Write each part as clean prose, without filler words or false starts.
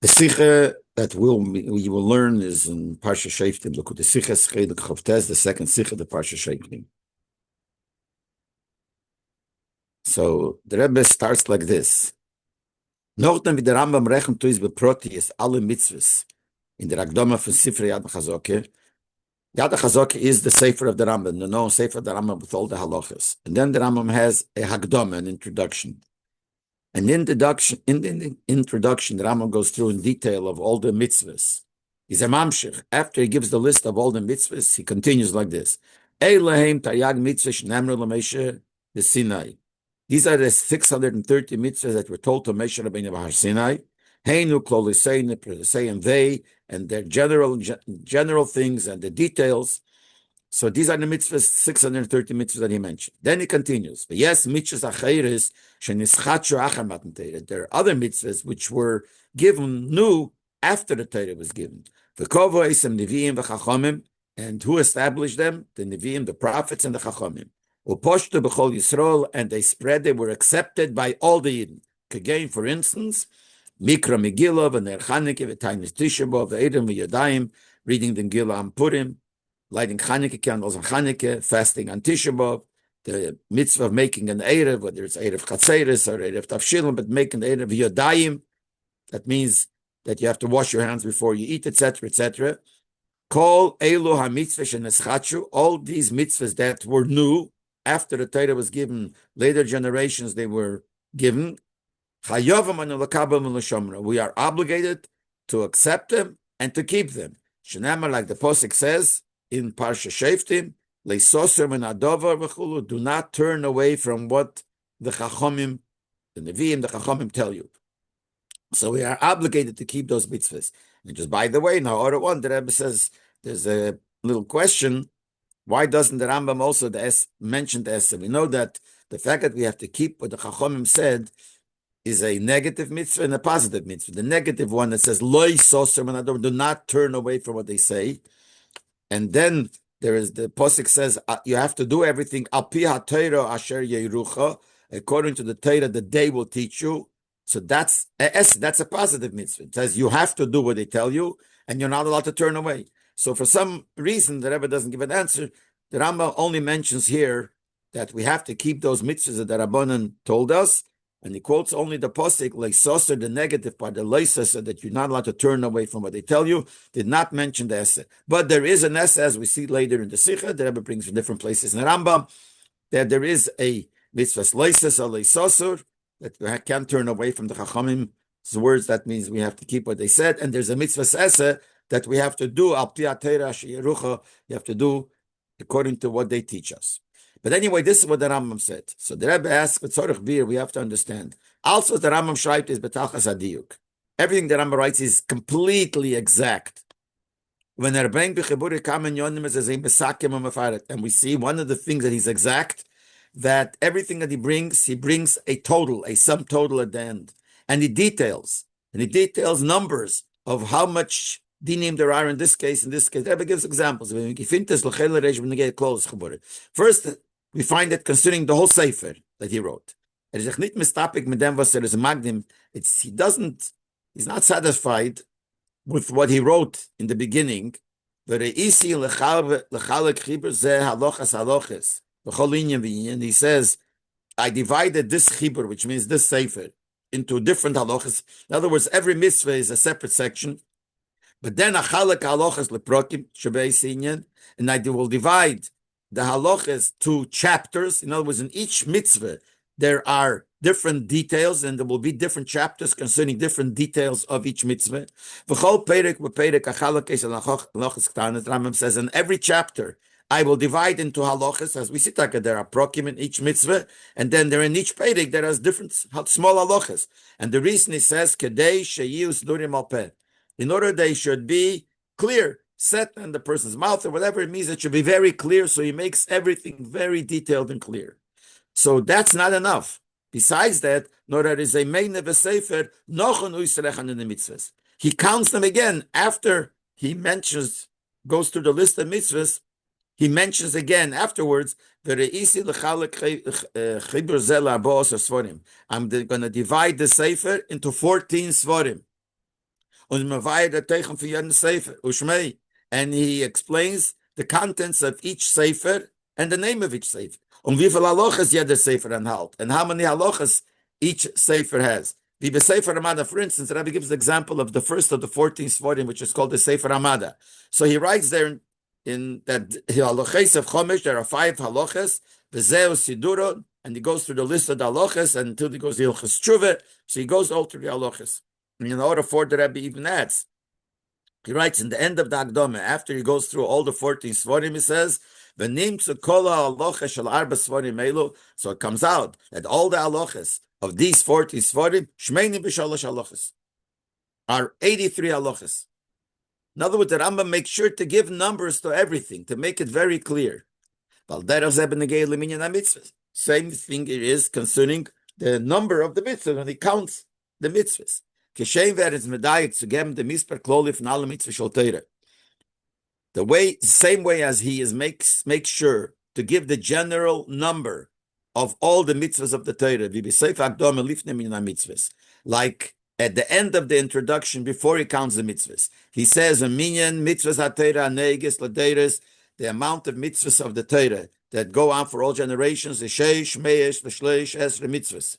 The Sikha that we will learn is in Parsha Shoftim. Look at the Sikha Chelik Chavtes, the second Sikha, the Parsha Shoftim. So the Rebbe starts like this. Nachdem wie der Rambam rechnet is beprotius alle mitzvahs in der Akdoma von Sifra Yad HaChazoke. Yad HaChazoke is the Sefer of the Rambam, the known Sefer of the Rambam with all the halachas. And then the Rambam has a Hakdoma, an introduction. And in the introduction, the Rambam goes through in detail of all the mitzvahs. He's a mamshich. After he gives the list of all the mitzvahs, he continues like this. Eilahem taryag mitzvah shnamru l'Moshe the Sinai. These are the 630 mitzvahs that were told to Moshe Rabbeinu Bahar Sinai. Heinu klolisei and they, and their general things and the details. So these are the mitzvahs, 630 mitzvahs that he mentioned. Then he continues. Yes, mitzvahs acheres shenischachu achar matan Torah. There are other mitzvahs which were given new after the Torah was given. V'kovo esem neviim v'chachomim, and who established them? The neviim, the prophets, and the chachomim. Uposhtu b'chol Yisrael, and they spread. They were accepted by all the Yidden. Again, for instance, Mikra Megillah v'ner Chanukah v'tainis Tisha B'av v'edem v'yadayim, reading the Megillah on Purim, lighting Chanukah candles on Chanukah, fasting on Tisha B'av, the mitzvah of making an Erev, whether it's Erev Chatzeres or Erev Tavshilim, but making the Erev Yodayim, that means that you have to wash your hands before you eat, etc., etc. Kol Elu HaMitzvah sheneschachu, all these mitzvahs that were new after the Torah was given, later generations they were given. We are obligated to accept them and to keep them. Shenamar, like the Pasuk says in Parsha Shoftim, do not turn away from what the Chachomim, the Nevi'im, the Chachomim tell you. So we are obligated to keep those mitzvahs. And just by the way, in order one, the Rebbe says there's a little question. Why doesn't the Rambam also mention the Esa? We know that the fact that we have to keep what the Chachomim said is a negative mitzvah and a positive mitzvah. The negative one that says, Loi soser manador, do not turn away from what they say. And then there is the Pasuk says, you have to do everything, Al pi ha-Torah asher yeirucha, according to the Torah, the day will teach you. So that's a positive mitzvah. It says you have to do what they tell you, and you're not allowed to turn away. So for some reason, the Rebbe doesn't give an answer. The Rambam only mentions here that we have to keep those mitzvahs that the Rabbanan told us, and he quotes only the Pasuk, leisoser, the negative part, the leisoser, that you're not allowed to turn away from what they tell you, did not mention the Esa. But there is an Esa, as we see later in the Sikha, the Rebbe brings from different places in the Rambam, that there is a mitzvah leisoser, leisoser, that we can't turn away from the Chachamim's words. That means we have to keep what they said. And there's a mitzvah Esa that we have to do, al pi ha-Torah sheyerucha, you have to do according to what they teach us. But anyway, this is what the Rambam said. So the Rebbe asks, we have to understand. Also, the Rambam schreibt is betachas adiyuk. Everything the Rambam writes is completely exact. When and we see one of the things that he's exact, that everything that he brings a total, a sum total at the end. And he details numbers of how much dinim there are in this case. The Rebbe gives examples. First, we find that concerning the whole Sefer that he wrote. He's not satisfied with what he wrote in the beginning. And he says, I divided this chibur, which means this sefer, into different halachas. In other words, every mitzvah is a separate section. But then achalak halachas leprokim shebei, and I will divide the halachas to chapters. In other words, in each mitzvah there are different details, and there will be different chapters concerning different details of each mitzvah. Rambam says, in every chapter I will divide into halachas, as we see there are prokim in each mitzvah, and then there in each perek there are different small halachas. And the reason he says, kedei sheyus durim al peh, in order they should be clear, set in the person's mouth, or whatever it means, it should be very clear. So he makes everything very detailed and clear. So that's not enough. Besides that, nor there is a meine v'sefer nochon uisrechan in the mitzvahs. He counts them again after he goes through the list of mitzvahs. He mentions again afterwards, I'm going to divide the sefer into 14 svarim. und mevayed der Teichen für jeden Sefer, Ushmei. And he explains the contents of each Sefer and the name of each Sefer. Und wie viel Halachas jeder Sefer enthält, and how many Halachas each Sefer has. Wie bei Sefer Amada, for instance, Rabbi gives the example of the first of the 14 Svarim, which is called the Sefer Amada. So he writes there in that halachas of Chomesh, there are 5 halachas, v'zeu siduro, and he goes through the list of the halachas until he goes to Hilchas Tshuva. So he goes all through the halachas. And in order for the Rabbi even adds, he writes in the end of the Akdama, after he goes through all the 14 Svarim, he says, so it comes out that all the halachas of these 40 Svarim, Shmeini b'shalosh halachas, are 83 halachas. In other words, the Rambam makes sure to give numbers to everything, to make it very clear. Same thing it is concerning the number of the mitzvahs, when he counts the mitzvahs. The same way as he makes sure to give the general number of all the mitzvahs of the Torah, like at the end of the introduction, before he counts the mitzvahs, he says, "Minyan mitzvahs haTorah neges laderes," the amount of mitzvahs of the Torah that go on for all generations is sheish meish v'shleish esre mitzvahs.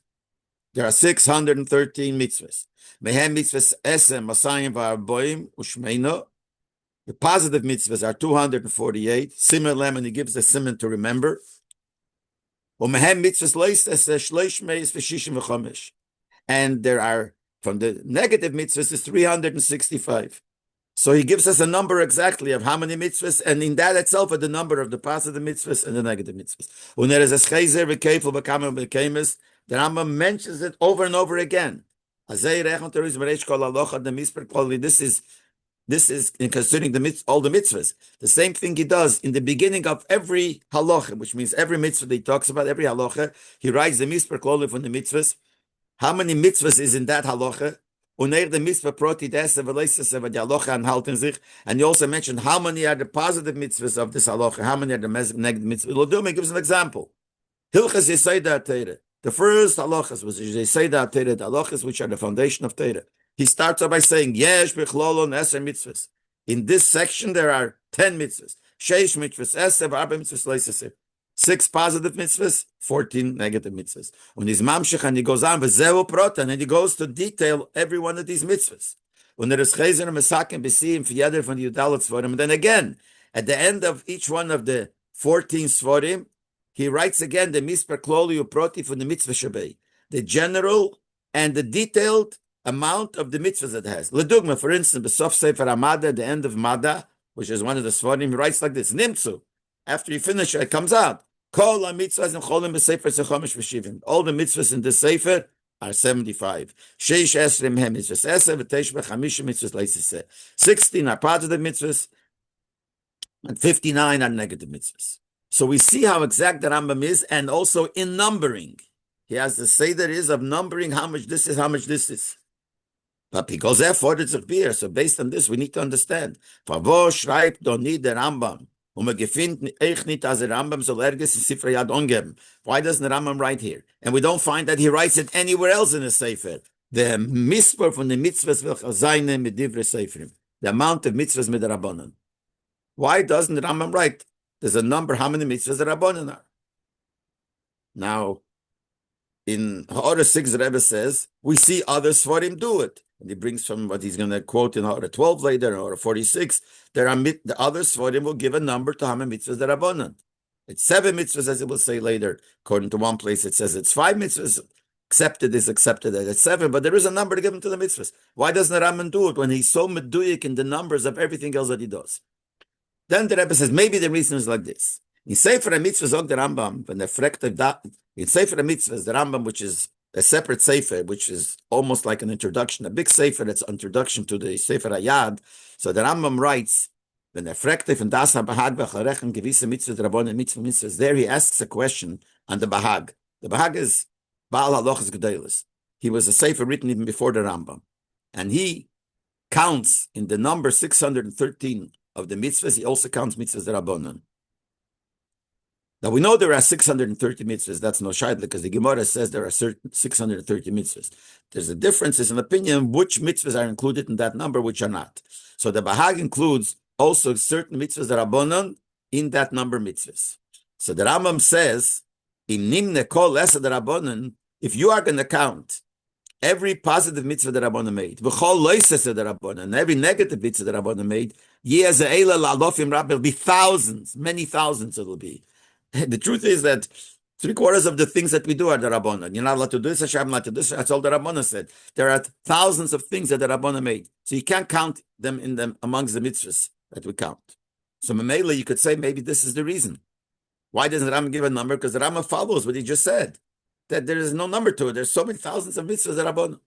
There are 613 mitzvahs. Mehem mitzvahs esem masayim v'arboim ushmeino. The positive mitzvahs are 248. Siman lem, and he gives the siman to remember. Umehem mitzvahs leis shleish meish v'shishim v'chomesh. And there are, from the negative mitzvahs, is 365. So he gives us a number exactly of how many mitzvahs, and in that itself are the number of the positive mitzvahs and the negative mitzvahs. When there is a schezer v'kefel v'kamer v'kemes, the Rambam mentions it over and over again. This is in considering all the mitzvahs. The same thing he does in the beginning of every halacha, which means every mitzvah that he talks about, every halacha, he writes the misper kloli from the mitzvahs. How many mitzvahs is in that halacha? And he also mentioned how many are the positive mitzvahs of this halacha, how many are the negative mitzvahs. He gives an example. Hilchas Yesayda Teire. The first halachas was Yesayda Teire, the halachas which are the foundation of Teire. He starts off by saying, Yesh b'chlolon eser mitzvahs. In this section there are 10 mitzvahs. Sheish mitzvahs eser v'arba mitzvahs leisesir. 6 positive mitzvahs, 14 negative mitzvahs. When he's mamshich and he goes on, v'zeu protan, and he goes to detail every one of these mitzvahs. When there is chezer and mesakim b'siyim f'yeder from the Yudalat Svarim. And then again, at the end of each one of the 14 Svarim, he writes again the misper kloli uproti from the mitzvah shabei, the general and the detailed amount of the mitzvahs it has. Ledugma, for instance, b'sof sefer Amada, at the end of Mada, which is one of the Svarim, he writes like this, Nimtzu. After you finish it, comes out. All the mitzvahs in the sefer are 75. 16 are positive mitzvahs, and 59 are negative mitzvahs. So we see how exact the Rambam is, and also in numbering. He has the seder is of numbering how much this is, how much this is. But because therefore it's a beer, so based on this, we need to understand. Schreibt doch nie der Rambam. Why doesn't the Rambam write here? And we don't find that he writes it anywhere else in the Sefer. The mitzvah from the mitzvahs will chazayne mit divrei seferim. The amount of mitzvahs mit the Rabbanan. Why doesn't the Rambam write? There's a number how many mitzvahs the Rabbanan are. Now, in Ha'ara 6, the Rebbe says, we see other Svarim do it. And he brings from what he's going to quote in Ha'ara 12 later, in Ha'ara 46. There are the other Svarim will give a number to how many mitzvahs the Rabbanan. It's 7 mitzvahs, as he will say later. According to one place, it says it's 5 mitzvahs. Accepted is accepted that it's 7, but there is a number to give him to the mitzvahs. Why doesn't the Rambam do it when he's so meduyik in the numbers of everything else that he does? Then the Rebbe says, maybe the reason is like this. In Sefer HaMitzvahs, the Rambam, when the fractive in Sefer HaMitzvahs, the Rambam, which is a separate Sefer, which is almost like an introduction, a big Sefer that's introduction to the Sefer Hayad. So the Rambam writes, when the fractive and das ha-bahag v'charechen gewisse mitzvahs, rabbanon mitzvahs, there he asks a question on the bahag. The bahag is Baal Halochas Gedolos. He was a Sefer written even before the Rambam. And he counts in the number 613 of the mitzvahs, he also counts mitzvahs the rabbanon. Now we know there are 630 mitzvahs. That's no shaila because the Gemara says there are 630 mitzvahs. There's a difference, is an opinion which mitzvahs are included in that number, which are not. So the Bahag includes also certain mitzvahs that are bonon in that number mitzvahs. So the Rambam says, "In nimne kol lesa derabonon, if you are going to count every positive mitzvah that Rabbana made, v'chol loises that Rabbana, and every negative mitzvah that Rabbana made, it'll be thousands, many thousands it'll be." The truth is that 3/4 of the things that we do are the Rabbana. You're not allowed to do this, Hashem not to do this. That's all the Rabbana said. There are thousands of things that the Rabbana made. So you can't count them amongst the mitzvahs that we count. So Mamela, you could say maybe this is the reason. Why doesn't the Rambam give a number? Because the Rambam follows what he just said, that there is no number to it. There's so many thousands of mitzvahs that Rabbana.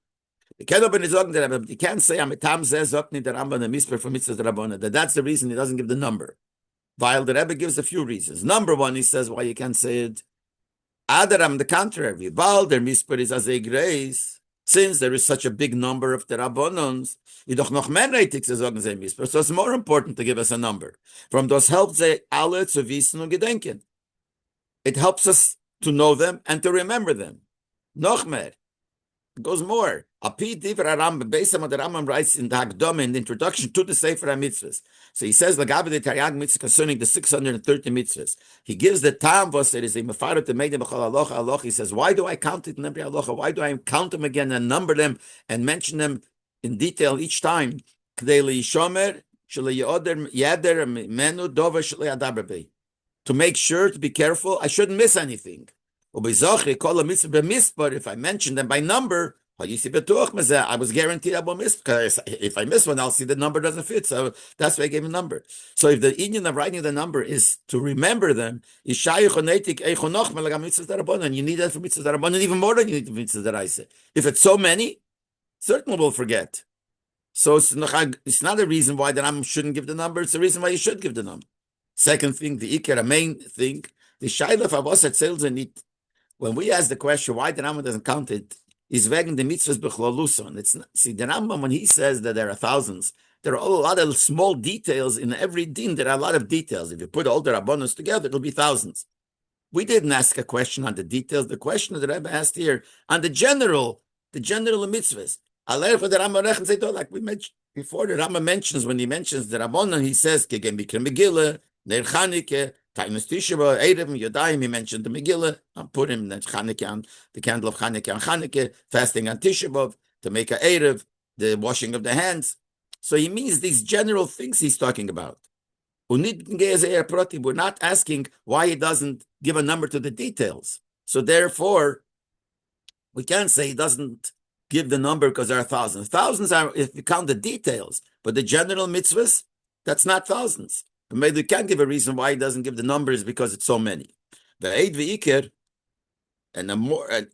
You can't say that that's the reason he doesn't give the number. While the Rebbe gives a few reasons. Number one, he says why you can't say it. Adaram, the contrary. While their misper is as a grace, since there is such a big number of the Rabbonons, so it's more important to give us a number. From those helps they alle zu wissen und gedenken. It helps us to know them and to remember them. Noch mehr. It goes more. Api diver Rambam, based on what the Rambam writes in the Hagdama, in the introduction to the Sefer HaMitzvahs. So he says, Lagabi the Taryag mitzvah concerning the 630 mitzvahs. He gives the time was it is a mefarat the meidem b'chol alocha aloch. He says, why do I count it in every alocha? Why do I count them again and number them and mention them in detail each time? To make sure to be careful, I shouldn't miss anything. If I mention them by number, I was guaranteed I will miss, because if I miss one, I'll see the number doesn't fit. So that's why I gave a number. So if the Indian of writing the number is to remember them, you need that for mitzvahs darabanan, even more than you need for mitzvahs daraisa. If it's so many, certainly we'll forget. So it's not a reason why the Rambam shouldn't give the number. It's a reason why you should give the number. Second thing, the ikar, a main thing, the shaila favosat sales and it. When we ask the question why the Rambam doesn't count it, is wegen the mitzvahs b'chloluson. It's not, see, the Rambam, when he says that there are thousands, there are a lot of small details in every din. There are a lot of details. If you put all the rabbonos together, it'll be thousands. We didn't ask a question on the details. The question that the Rebbe asked here on the general mitzvahs. Like we mentioned before, the Rambam mentions, when he mentions the rabbonon, he says kegen bikra megillah, ner chanike, Tainus Tisha B'Av, Erev, Yodayim, he mentioned the Megillah, put him the Chanukah on the candle of Chanukah on Chanukah, fasting on Tisha B'Av, to make a Erev, the washing of the hands. So he means these general things he's talking about. We're not asking why he doesn't give a number to the details. So therefore, we can't say he doesn't give the number because there are thousands. Thousands are if you count the details, but the general mitzvahs, that's not thousands. Maybe we can't give a reason why he doesn't give the numbers because it's so many. The Eid v'Iker, and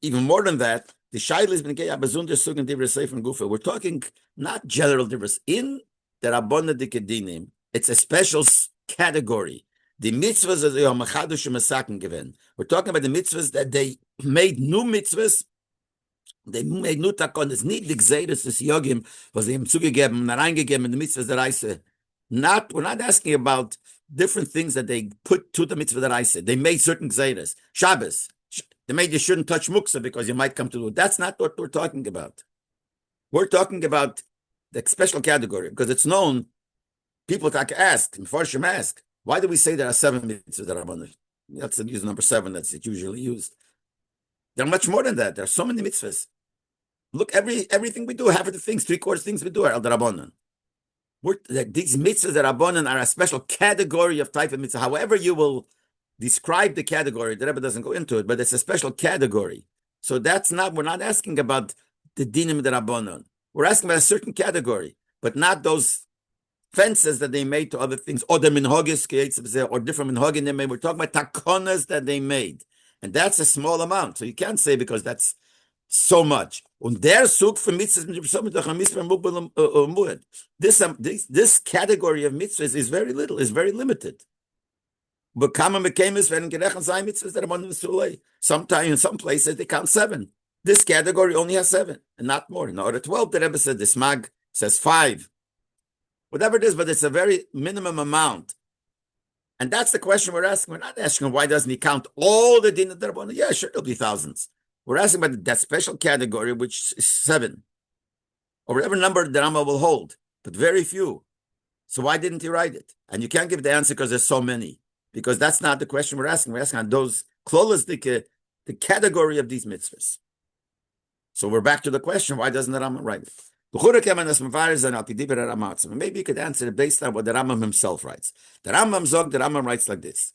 even more than that, the Shaila has been abazundir sugan divrei sefer gufa. We're talking not general difference in the Rabbana Dikedinim. It's a special category. The mitzvahs of the Yom Chadush Masakin given. We're talking about the mitzvahs that they made new mitzvahs. They made new takonis. Nicht die Gzeiris des Yogim, was sie ihm zugegeben, reingegeben in the mitzvahs that I said. We're not asking about different things that they put to the mitzvah that I said. They made certain gzeiras. Shabbos. They made you shouldn't touch muksa because you might come to do it. That's not what we're talking about. We're talking about the special category because it's known. People ask, Mepharshim ask, why do we say there are 7 mitzvahs that are abundant? That's the use number 7 that's usually used. There are much more than that. There are so many mitzvahs. Look, everything we do, half of the things, 3/4 things we do are al darabanan. These mitzvahs that Rabbanan are a special category of type of mitzvah. However you will describe the category, the Rebbe doesn't go into it, but it's a special category. So we're not asking about the dinim de Rabbanan. We're asking about a certain category, but not those fences that they made to other things, or the minhagis, or different minhagim they made. We're talking about takonas that they made. And that's a small amount. So you can't say because that's so much. Und der Sug für Mitzvahs this category of mitzvahs is very little, is very limited. But common bekemes werden gerechnet sein mitzvahs that are sometimes in some places they count 7. This category only has 7 and not more. In order 12, the Rebbe said this mag says 5. Whatever it is, but it's a very minimum amount. And that's the question we're asking. We're not asking why doesn't he count all the din of the Rabbanan? Yeah, sure, there'll be thousands. We're asking about that special category, which is 7, or whatever number the Rambam will hold, but very few. So why didn't he write it? And you can't give the answer because there's so many, because that's not the question we're asking. We're asking on those close the category of these mitzvahs. So we're back to the question: why doesn't the Rambam write it? Maybe you could answer it based on what the Rambam himself writes. The Rambam writes like this: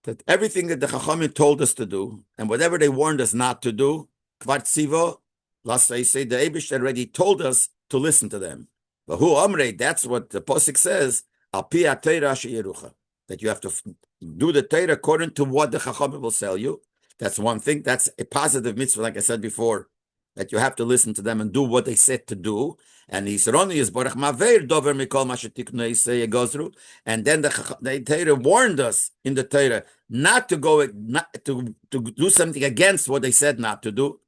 that everything that the Chachamim told us to do, and whatever they warned us not to do, Kvar Tzivo, the Eibush already told us to listen to them. But who Amrei, that's what the Posik says, Al Pi HaTeirah Sheyerucha, that you have to do the Torah according to what the Chachamim will tell you. That's one thing. That's a positive mitzvah, like I said before, that you have to listen to them and do what they said to do. And he said, only is Borach Maver Dover Mikol Mashatikno Yisei Gozru. And then the Torah warned us in the Torah not to go, not to do something against what they said not to do.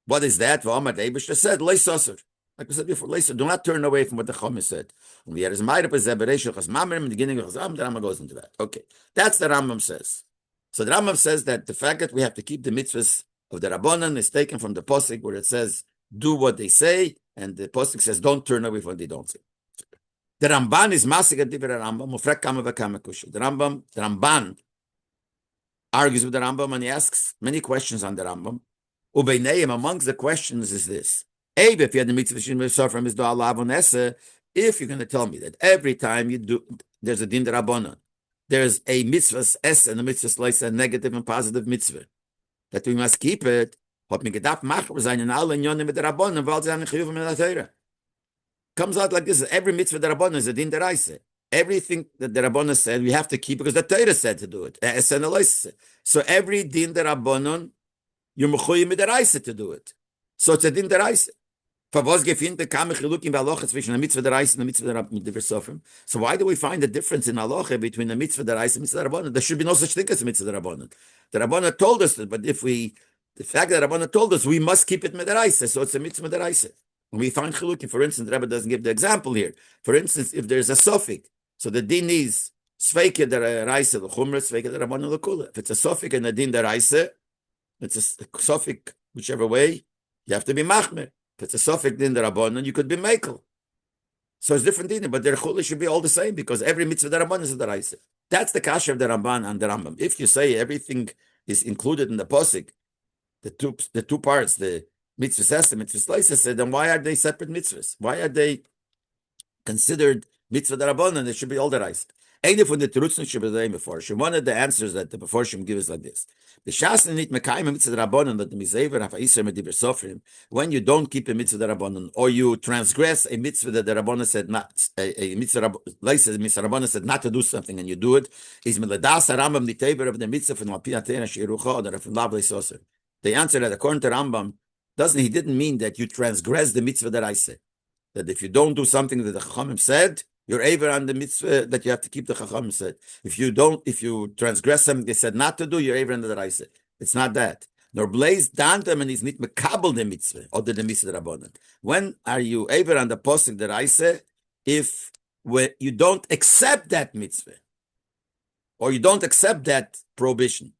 What is that? V'Amar Eibush said, Leis Osir. Like we said before, Leis, do not turn away from what the Chachamim said. When we had his Ma'ariv Zeberesh Chas Mamrim in the beginning of Chazam, the Rambam goes into that. Okay, that's the Rambam says. So the Rambam says that the fact that we have to keep the mitzvahs of the Rabbanan is taken from the Posik where it says, do what they say, and the Posik says, don't turn away from what they don't say. The Ramban is Masik at Divrei Rambam, Mufrek Kama V'Kama Kusha. The Ramban argues with the Rambam and he asks many questions on the Rambam. Ubeineim, amongst the questions is this. If you had the mitzvah from his if you're going to tell me that every time you do, there's a din Rabbanan, there's a mitzvah es and a mitzvah leis, a negative and positive mitzvah, that we must keep it. Comes out like this: every mitzvah the Rabbanan is a din deraisa. Everything that the Rabbanan said we have to keep because the Torah said to do it. So every din the Rabbanan, you're mechuyev midaraisa to do it. So it's a din deraisa. So why do we find the difference in halacha between the mitzvah deraisa and mitzvah rabbanan? There should be no such thing as mitzvah rabbanan. The rabbanan told us that, but the fact that the rabbanan told us, we must keep it midaraisa, so it's a mitzvah deraisa. When we find chilukim, for instance, the Rabbi doesn't give the example here. For instance, if there's a suffix, so the din is sveike deraisa l'chumra, sveike derabbanan l'kula. If it's a suffix and a din deraisa, it's a suffix whichever way, you have to be machmer. If it's a suffix din the Rabbanan, you could be Mekel. So it's different din, but their chuli should be all the same because every mitzvah the Rabbanan is a deraisa. That's the kasha of the Ramban and the Rambam. If you say everything is included in the posik, the two parts, the mitzvah says, the mitzvah slices, then why are they separate mitzvahs? Why are they considered mitzvah the Rabbanan? They should be all deraisa. One of the answers that the Meforshim give is like this: the Shas nit mekayim mitzvah rabbanon that the mizaver have iser mediber sofrim. When you don't keep a mitzvah rabbanon, or you transgress a mitzvah that the rabbanon said not, a mitzvah rabbanon said not to do something, and you do it, is miladas Rambam niteber of the mitzvah from alpiyatena shirucha or from lavlei soser. The answer that according to Rambam he didn't mean that you transgress the mitzvah that I said. That if you don't do something that the Chachamim said, you're over on the mitzvah that you have to keep the Chachamim said. If you transgress something they said not to do, you're over on the Raisa. It's not that. Nor blaze dantem and is not mekabel the mitzvah or the mitzvah rabbanan. When are you over on the posting the Raisa? If you don't accept that mitzvah or you don't accept that prohibition,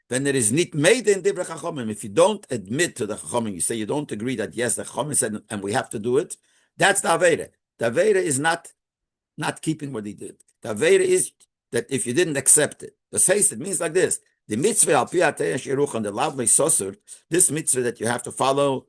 then there is nit made in divrei Chachamim. If you don't admit to the Chachamim, you say you don't agree that yes, the Chachamim said and we have to do it. That's the Aveira. The Aveira is not keeping what he did. The Aveira is that if you didn't accept it. The says it means like this: the mitzvah al pi shiruch and the lavlei sosur, this mitzvah that you have to follow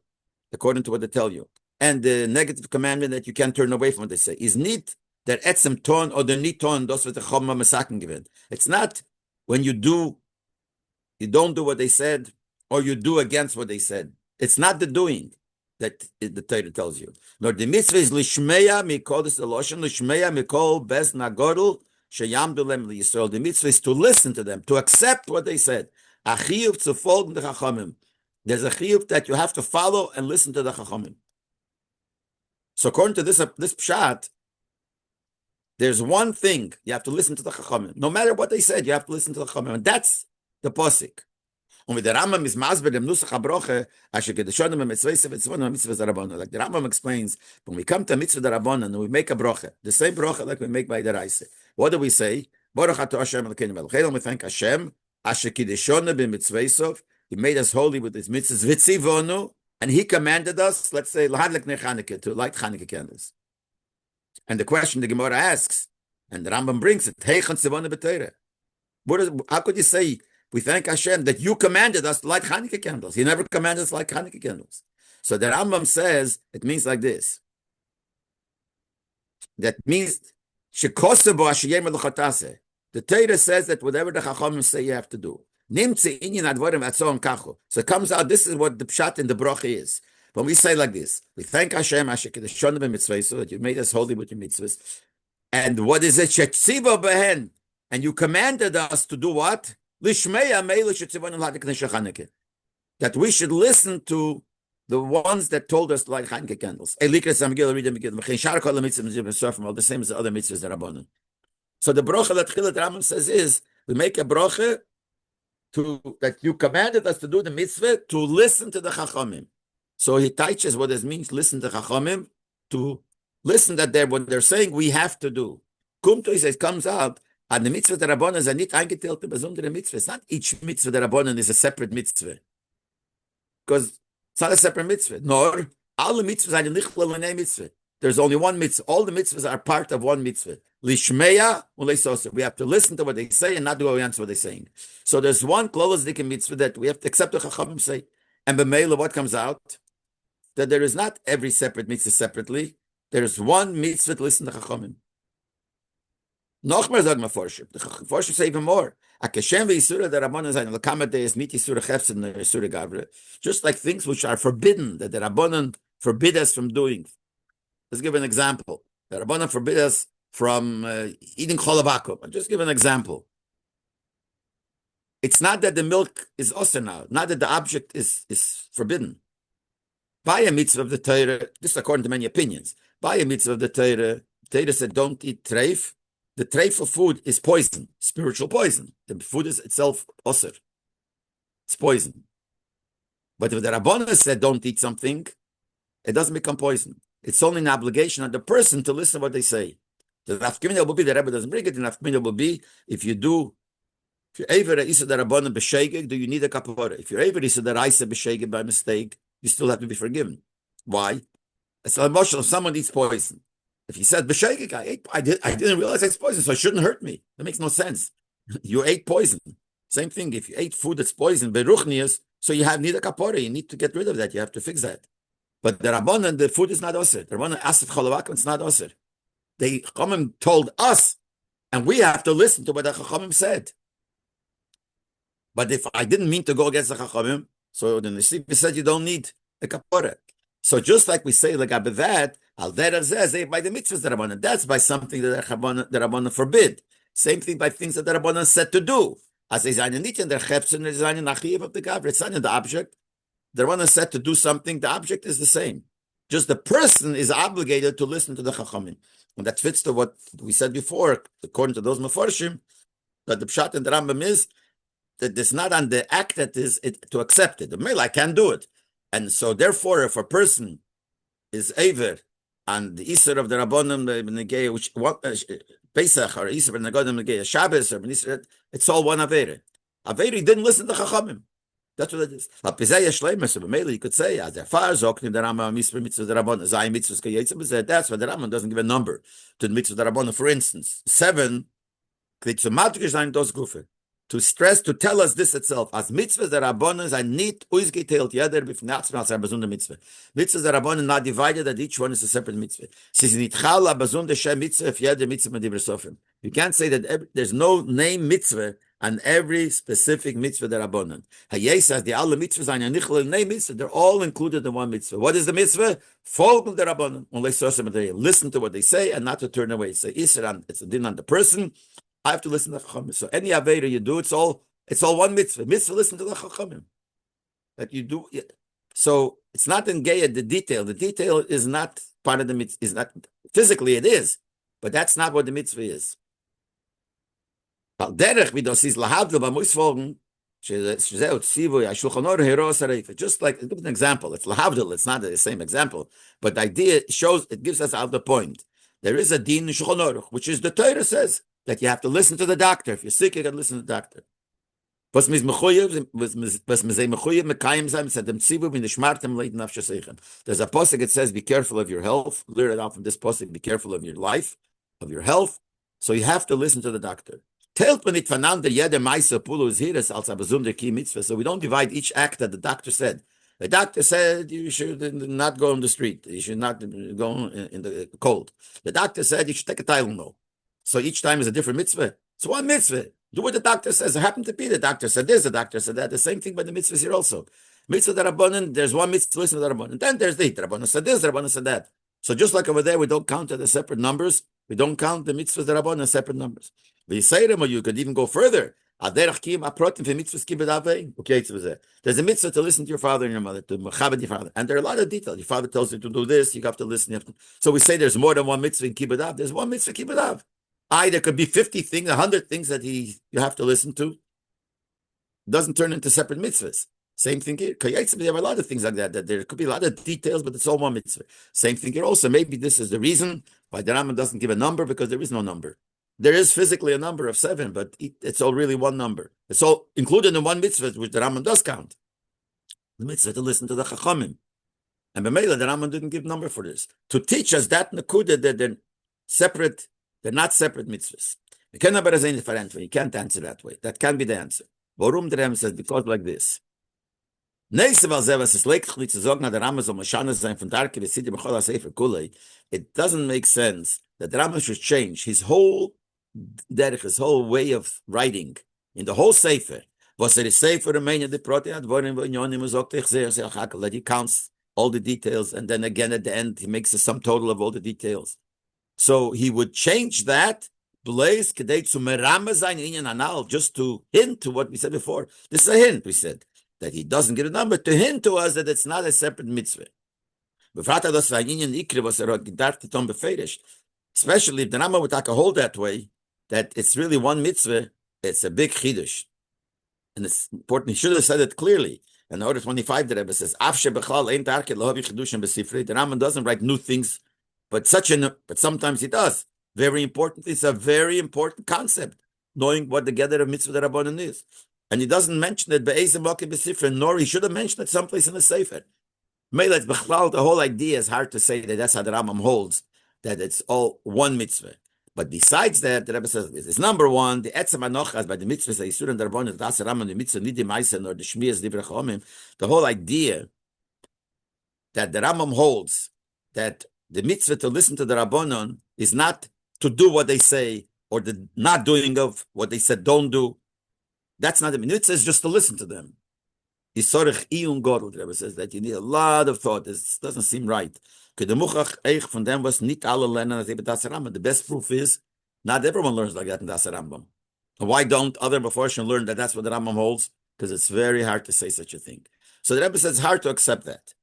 according to what they tell you, and the negative commandment that you can't turn away from what they say, is nit that etzem ton or the nit ton dos what the chomma masaken given. It's not when you don't do what they said or you do against what they said. It's not the doing that the Torah tells you. Nor the mitzvah is lishmeya mikol this eloshen lishmeya mikol bes nagodel sheyamdu lem liyisrael. The mitzvah is to listen to them, to accept what they said. A chiyuv zu folgen the chachamim. There's a chiyuv that you have to follow and listen to the chachamim. So according to this pshat, there's one thing you have to listen to the chachamim. No matter what they said, you have to listen to the chachamim, and that's the posik. Und mit der Rambam is masber dem Nusach HaBroche, asher kedeshonu b'mitzvayse v'tzvonu mitzvahs Rabbanon. Like the Rambam explains, when we come to mitzvah Rabbanon and we make a broche, the same broche like we make by the Raise. What do we say? Baruch atah Hashem Elokeinu melech haolam. We thank Hashem, asher kedeshonu b'mitzvayso. He made us holy with his mitzvahs v'tzivonu, and he commanded us, let's say, lahadlik ner Chanukah, to light Chanukah candles. And the question the Gemara asks, and the Rambam brings it, heichon tzivonu b'Torah. How could you say, we thank Hashem that you commanded us to light Chanukah candles? He never commanded us to light Chanukah candles. So the Rambam says, it means like this. That means, the Torah says that whatever the Chachamim say, you have to do. So it comes out, this is what the pshat in the bracha is. When we say like this, we thank Hashem, that you made us holy with your mitzvahs. And what is it? And you commanded us to do what? That we should listen to the ones that told us to light Chanukah candles. All the same as the other mitzvahs that are abundant. So the bracha that Chilat Rambam says is, we make a bracha that you commanded us to do the mitzvah to listen to the Chachamim. So he teaches what it means, listen to Chachamim, to listen that what they're saying we have to do. Kumto, he says, comes out, and the mitzvah der Rabbanan are nicht eingeteilte besondere mitzvah. It's not each mitzvah der Rabbanan is a separate mitzvah. Because it's not a separate mitzvah. Nor, alle mitzvahs are nicht l'nei mitzvah. There's only one mitzvah. All the mitzvahs are part of one mitzvah. Lishmeya u'leisoser. We have to listen to what they say and not do what they're saying. So there's one klolos dikim mitzvah that we have to accept what Chachamim say. And b'meila, what comes out? That there is not every separate mitzvah separately. There is one mitzvah to listen to Chachamim. Noch mehr sagen wir Forscher. The Forscher say even more. Just like things which are forbidden, that the Rabbanan forbid us from doing. Let's give an example. The Rabbanan forbid us from eating cholav. I'll just give an example. It's not that the milk is osir now, not that the object is forbidden. By a mitzvah of the Torah, this is according to many opinions, by a mitzvah of the Torah said don't eat treif. The treif of food is poison, spiritual poison. The food is itself osir. It's poison. But if the Rabbanan said don't eat something, it doesn't become poison. It's only an obligation on the person to listen to what they say. The nafkamina will be, the Rebbe doesn't bring it, the nafkamina will be, if you're ever a isa the Rabbanan b'shegeg, do you need a kapara? If you're ever isa the raisa b'shegeg by mistake, you still have to be forgiven. Why? It's an emotional. If someone eats poison, if he said b'shegeg, I didn't realize it's poison, so it shouldn't hurt me. That makes no sense. You ate poison. Same thing. If you ate food that's poison, beruchnius, so you need a kapara. You need to get rid of that. You have to fix that. But the Rabbanan, the food is not osir. The Rabbanan asked cholav, it's not osir. The Chachamim told us, and we have to listen to what the Chachamim said. But if I didn't mean to go against the Chachamim, so the Nesiv said you don't need a kapara. So just like we say, like after that, al derech by the mitzvahs that Rabbanan, that's by something that the Rabbanan forbid. Same thing by things that the Rabbanan said to do. As they zayin nicht in der chepsen, they zayin nachiv of the gavra. It's not in the object. The Rabbanan said to do something. The object is the same. Just the person is obligated to listen to the Chachamim. And that fits to what we said before, according to those Mefarshim, that the Pshat and the Rambam is that it's not on the act that is to accept it. The male, I can't do it. And so therefore, if a person is Aver and the Isser of the Rabbanim, which Pesach or Isser of the Rabbanim, Shabbos, or it's all one Avera. Avera didn't listen to Chachamim. That's what it is. You could say, as the far as the Rambam mitzvah the Rabbanan, Zayin mitzvahs, that's why the Rambam doesn't give a number to the mitzvah the Rabbanan. For instance, 7, to stress, to tell us this itself, as mitzvahs the Rabbanan are nicht ausgeteilt, jeder b'fnatzim als besondere mitzvah. Mitzvahs the Rabbanan not divided, that each one is a separate mitzvah. Since nitchal a besondere shem mitzvah, if jeder mitzvah medibur sofim. You can't say that there's no name mitzvah and every specific mitzvah the Rabbanan. Hayes says the alle mitzvahs are nichlel name mitzvah. They're all included in one mitzvah. What is the mitzvah? Follow the Rabbanan. Listen to what they say and not to turn away. Say it's a din on the person. I have to listen to the Chachamim. So any Aveda you do, it's all one mitzvah. Mitzvah, listen to the Chachamim. That you do. So it's not in Geya, the detail. The detail is not part of the mitzvah. Is not physically it is, but that's not what the mitzvah is. Derech, wie das ist, lahavdil beim Ausfolgen, Just like, give an example. It's lahavdil. It's not the same example, but the idea shows, it gives us out the point. There is a din in Shulchan Aruch, which is the Torah says that you have to listen to the doctor. If you're sick, you got to listen to the doctor. There's a posuk, it says, be careful of your health. Learn it out from this posuk, be careful of your life, of your health. So you have to listen to the doctor. So we don't divide each act that the doctor said. The doctor said you should not go on the street. You should not go in the cold. The doctor said you should take a Tylenol. So each time is a different mitzvah. It's one mitzvah. Do what the doctor says. It happened to be the doctor said this, the doctor said that. The same thing by the mitzvahs here also. Mitzvah darabanan, there's one mitzvah, listen to darabanan. Then there's the darabanan said this, darabanan said that. So just like over there, we don't count the separate numbers. We don't count the mitzvahs darabanan as separate numbers. You say them, or you could even go further. There's a mitzvah to listen to your father and your mother, to mechabed your father. And there are a lot of details. Your father tells you to do this, you have to listen. So we say there's more than one mitzvah in kibbud av. There's one mitzvah kibbud av. There could be 50 things, 100 things that you have to listen to. It doesn't turn into separate mitzvahs. Same thing here. There are a lot of things like that. That there could be a lot of details, but it's all one mitzvah. Same thing here also. Maybe this is the reason why the Rambam doesn't give a number, because there is no number. There is physically a number of 7, but it's all really one number. It's all included in one mitzvah, which the Rambam does count. The mitzvah to listen to the Chachamim. And B'meila, the Rambam didn't give number for this. To teach us that Nakuda, that they're separate. They're not separate mitzvahs. You can't answer that way. That can be the answer. Warum the Ram says, because like this. It doesn't make sense that the Rambam should change his whole derech, his whole way of writing in the whole sefer. That he counts all the details, and then again at the end he makes a sum total of all the details. So he would change that just to hint to what we said before. This is a hint, we said, that he doesn't give a number, to hint to us that it's not a separate mitzvah. Especially if the Rambam would take a hold that way, that it's really one mitzvah, it's a big chiddush. And it's important, he should have said it clearly. In order 25, the Rebbe says, the Rambam doesn't write new things, but sometimes he does. Very important. It's a very important concept, knowing what the gather of mitzvah darabanan is. And he doesn't mention it be'ezim makim b'sifra, nor he should have mentioned it someplace in the sefer. Meilat b'chlal, the whole idea is hard to say that that's how the Rambam holds, that it's all one mitzvah. But besides that, the Rebbe says, it's number one, the etzem anochas by the mitzvahs, the yisur and darabanan, the asa Rambam, the mitzvah nidi ma'isen, or the shmiyas divrei chomim, the whole idea that the Rambam holds that the mitzvah to listen to the Rabbanon is not to do what they say, or the not doing of what they said don't do. That's not the mitzvah, it's just to listen to them. The Rebbe says that you need a lot of thought. This doesn't seem right. The best proof is, not everyone learns like that in Das Rambam. Why don't other Meforshim learn that that's what the Rambam holds? Because it's very hard to say such a thing. So the Rebbe says it's hard to accept that.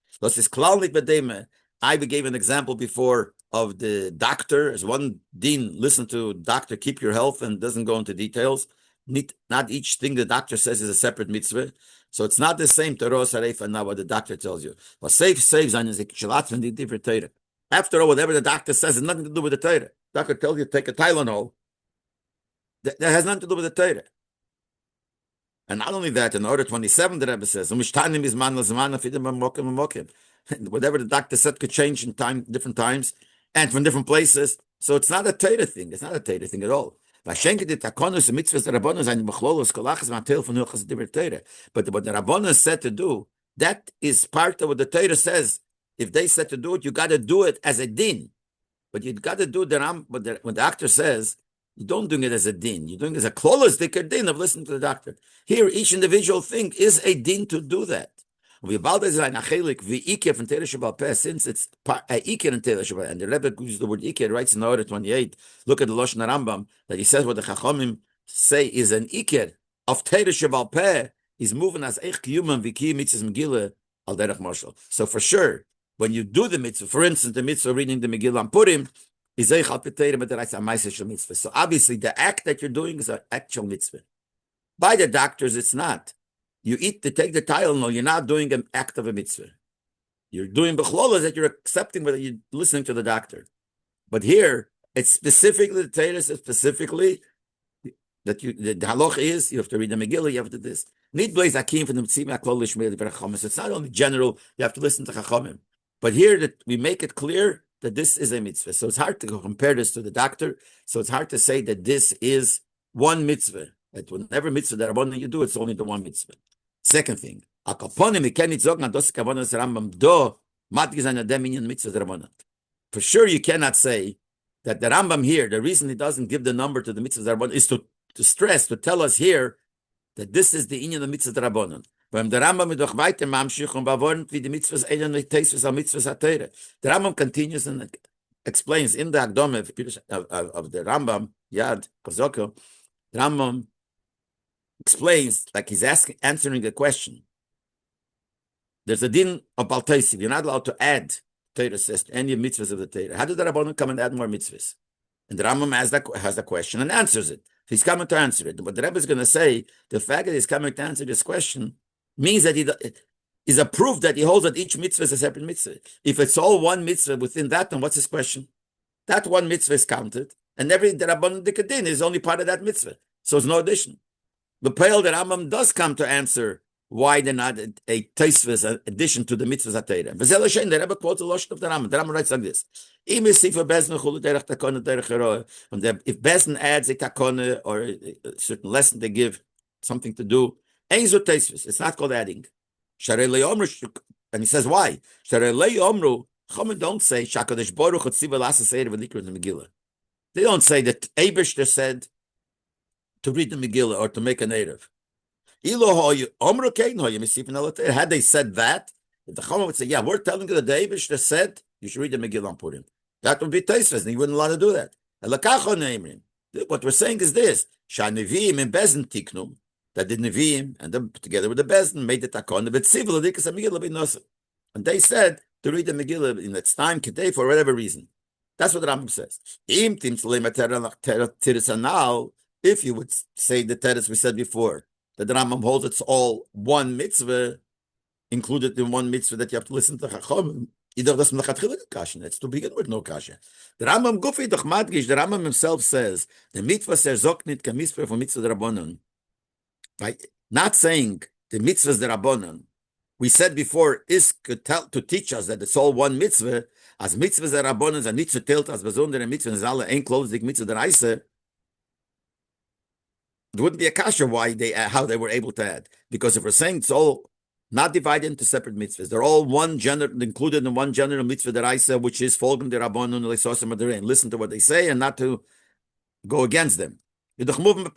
I gave an example before of the doctor. As one dean, listen to doctor, keep your health, and doesn't go into details. Not each thing the doctor says is a separate mitzvah. So it's not the same Torah Sarefa now what the doctor tells you. What saves on is the different Torah. After all, whatever the doctor says has nothing to do with the Torah. Doctor tells you to take a Tylenol. That has nothing to do with the Torah. And not only that, in order 27, the Rebbe says, whatever the doctor said could change in different times, and from different places. So it's not a Torah thing. It's not a Torah thing at all. But what the Rabbanon said to do, that is part of what the Torah says. If they said to do it, you got to do it as a din. But you got to do when the doctor says, you don't do it as a din. You're doing it as a klolos dikar din of listening to the doctor. Here, each individual thing is a din to do that. Since it's ikir and Teira Shabbat, and the Rebbe uses the word ikir, writes in order 28, look at the Lashon Rambam, that he says what the Chachamim say is an ikir of Teira Shabbat Peh, is moving as eich kiyumam v'ki mitzvahs Megillah al derech marshal. So for sure, when you do the mitzvah, for instance, the mitzvah reading the Megillah on Purim, is eich al Teira, but that's a ma'aseh mitzvah. So obviously, the act that you're doing is an actual mitzvah. By the doctors, it's not. you eat to take the Tylenol, you're not doing an act of a mitzvah. You're doing bechlolas that you're accepting whether you're listening to the doctor. But here, it's specifically, the Torah says specifically that the halacha is, you have to read the Megillah, you have to do this. It's not only general, you have to listen to Chachamim. But here, that we make it clear that this is a mitzvah. So it's hard to compare this to the doctor. So it's hard to say that this is one mitzvah. That whenever mitzvah that you do, it's only the one mitzvah. Second thing, for sure, you cannot say that the Rambam here, the reason he doesn't give the number to the mitzvah is to stress, to tell us here that this is the inyan of mitzvah rabbanon. The Rambam continues and explains in the Akdome of the Rambam, Yad Kozoko, the Rambam explains, like he's answering a question. There's a din of Baltaisi. You're not allowed to add, Torah says, to any mitzvahs of the Torah. How did the Rabbanon come and add more mitzvahs? And the Rambam has a question and answers it. He's coming to answer it. But the Rebbe is going to say, the fact that he's coming to answer this question means that it is a proof that he holds that each mitzvah is a separate mitzvah. If it's all one mitzvah within that, then what's his question? That one mitzvah is counted, and the Rabbanon Dikadin is only part of that mitzvah. So it's no addition. The Pale, the Rambam does come to answer why they're not a taisvus addition to the mitzvahs atayra. The Rebbe quotes a loshon of the Rambam. The Rambam writes like this: if Bezdin adds a takone or a certain lesson they give, something to do, it's not called adding. And he says why? Chachamim don't say Shakadosh Baruch Hu tziva l'asa seir v'likra the Megillah. They don't say that Eibishter said to read the Megillah or to make a native. Had they said that, the Chachamim would say, yeah, we're telling you that the Eibishter said you should read the Megillah on Purim. That would be tasteless, and he wouldn't allow to do that. What we're saying is this: Sha'neviim in Bezin tiknum, that the Neviim and them together with the Bezin made the takon, but civil l'dikas Megillah b'noseh, and they said to read the Megillah in its time today for whatever reason. That's what the Rambam says. If you would say the teretz we said before, that the Rambam holds it's all one mitzvah, included in one mitzvah that you have to listen to Chachamim, it's to begin with no kasha. The Rambam Gufi doch madgish, the Rambam himself says, the mitzvah says zoknit ka mitzvah for mitzvah rabbanon. By not saying the mitzvahs the rabbanon, we said before, is to teach us that it's all one mitzvah, as mitzvahs the rabbanon, and mitzvah telt as besondere mitzvah, and alle ein closing mitzvah der Reise. There wouldn't be a kasha why how they were able to add. Because if we're saying it's all not divided into separate mitzvahs, they're all one general, included in one general mitzvah deraisa, which is folgum the rabbanon leisosim adrein. Listen to what they say and not to go against them. There would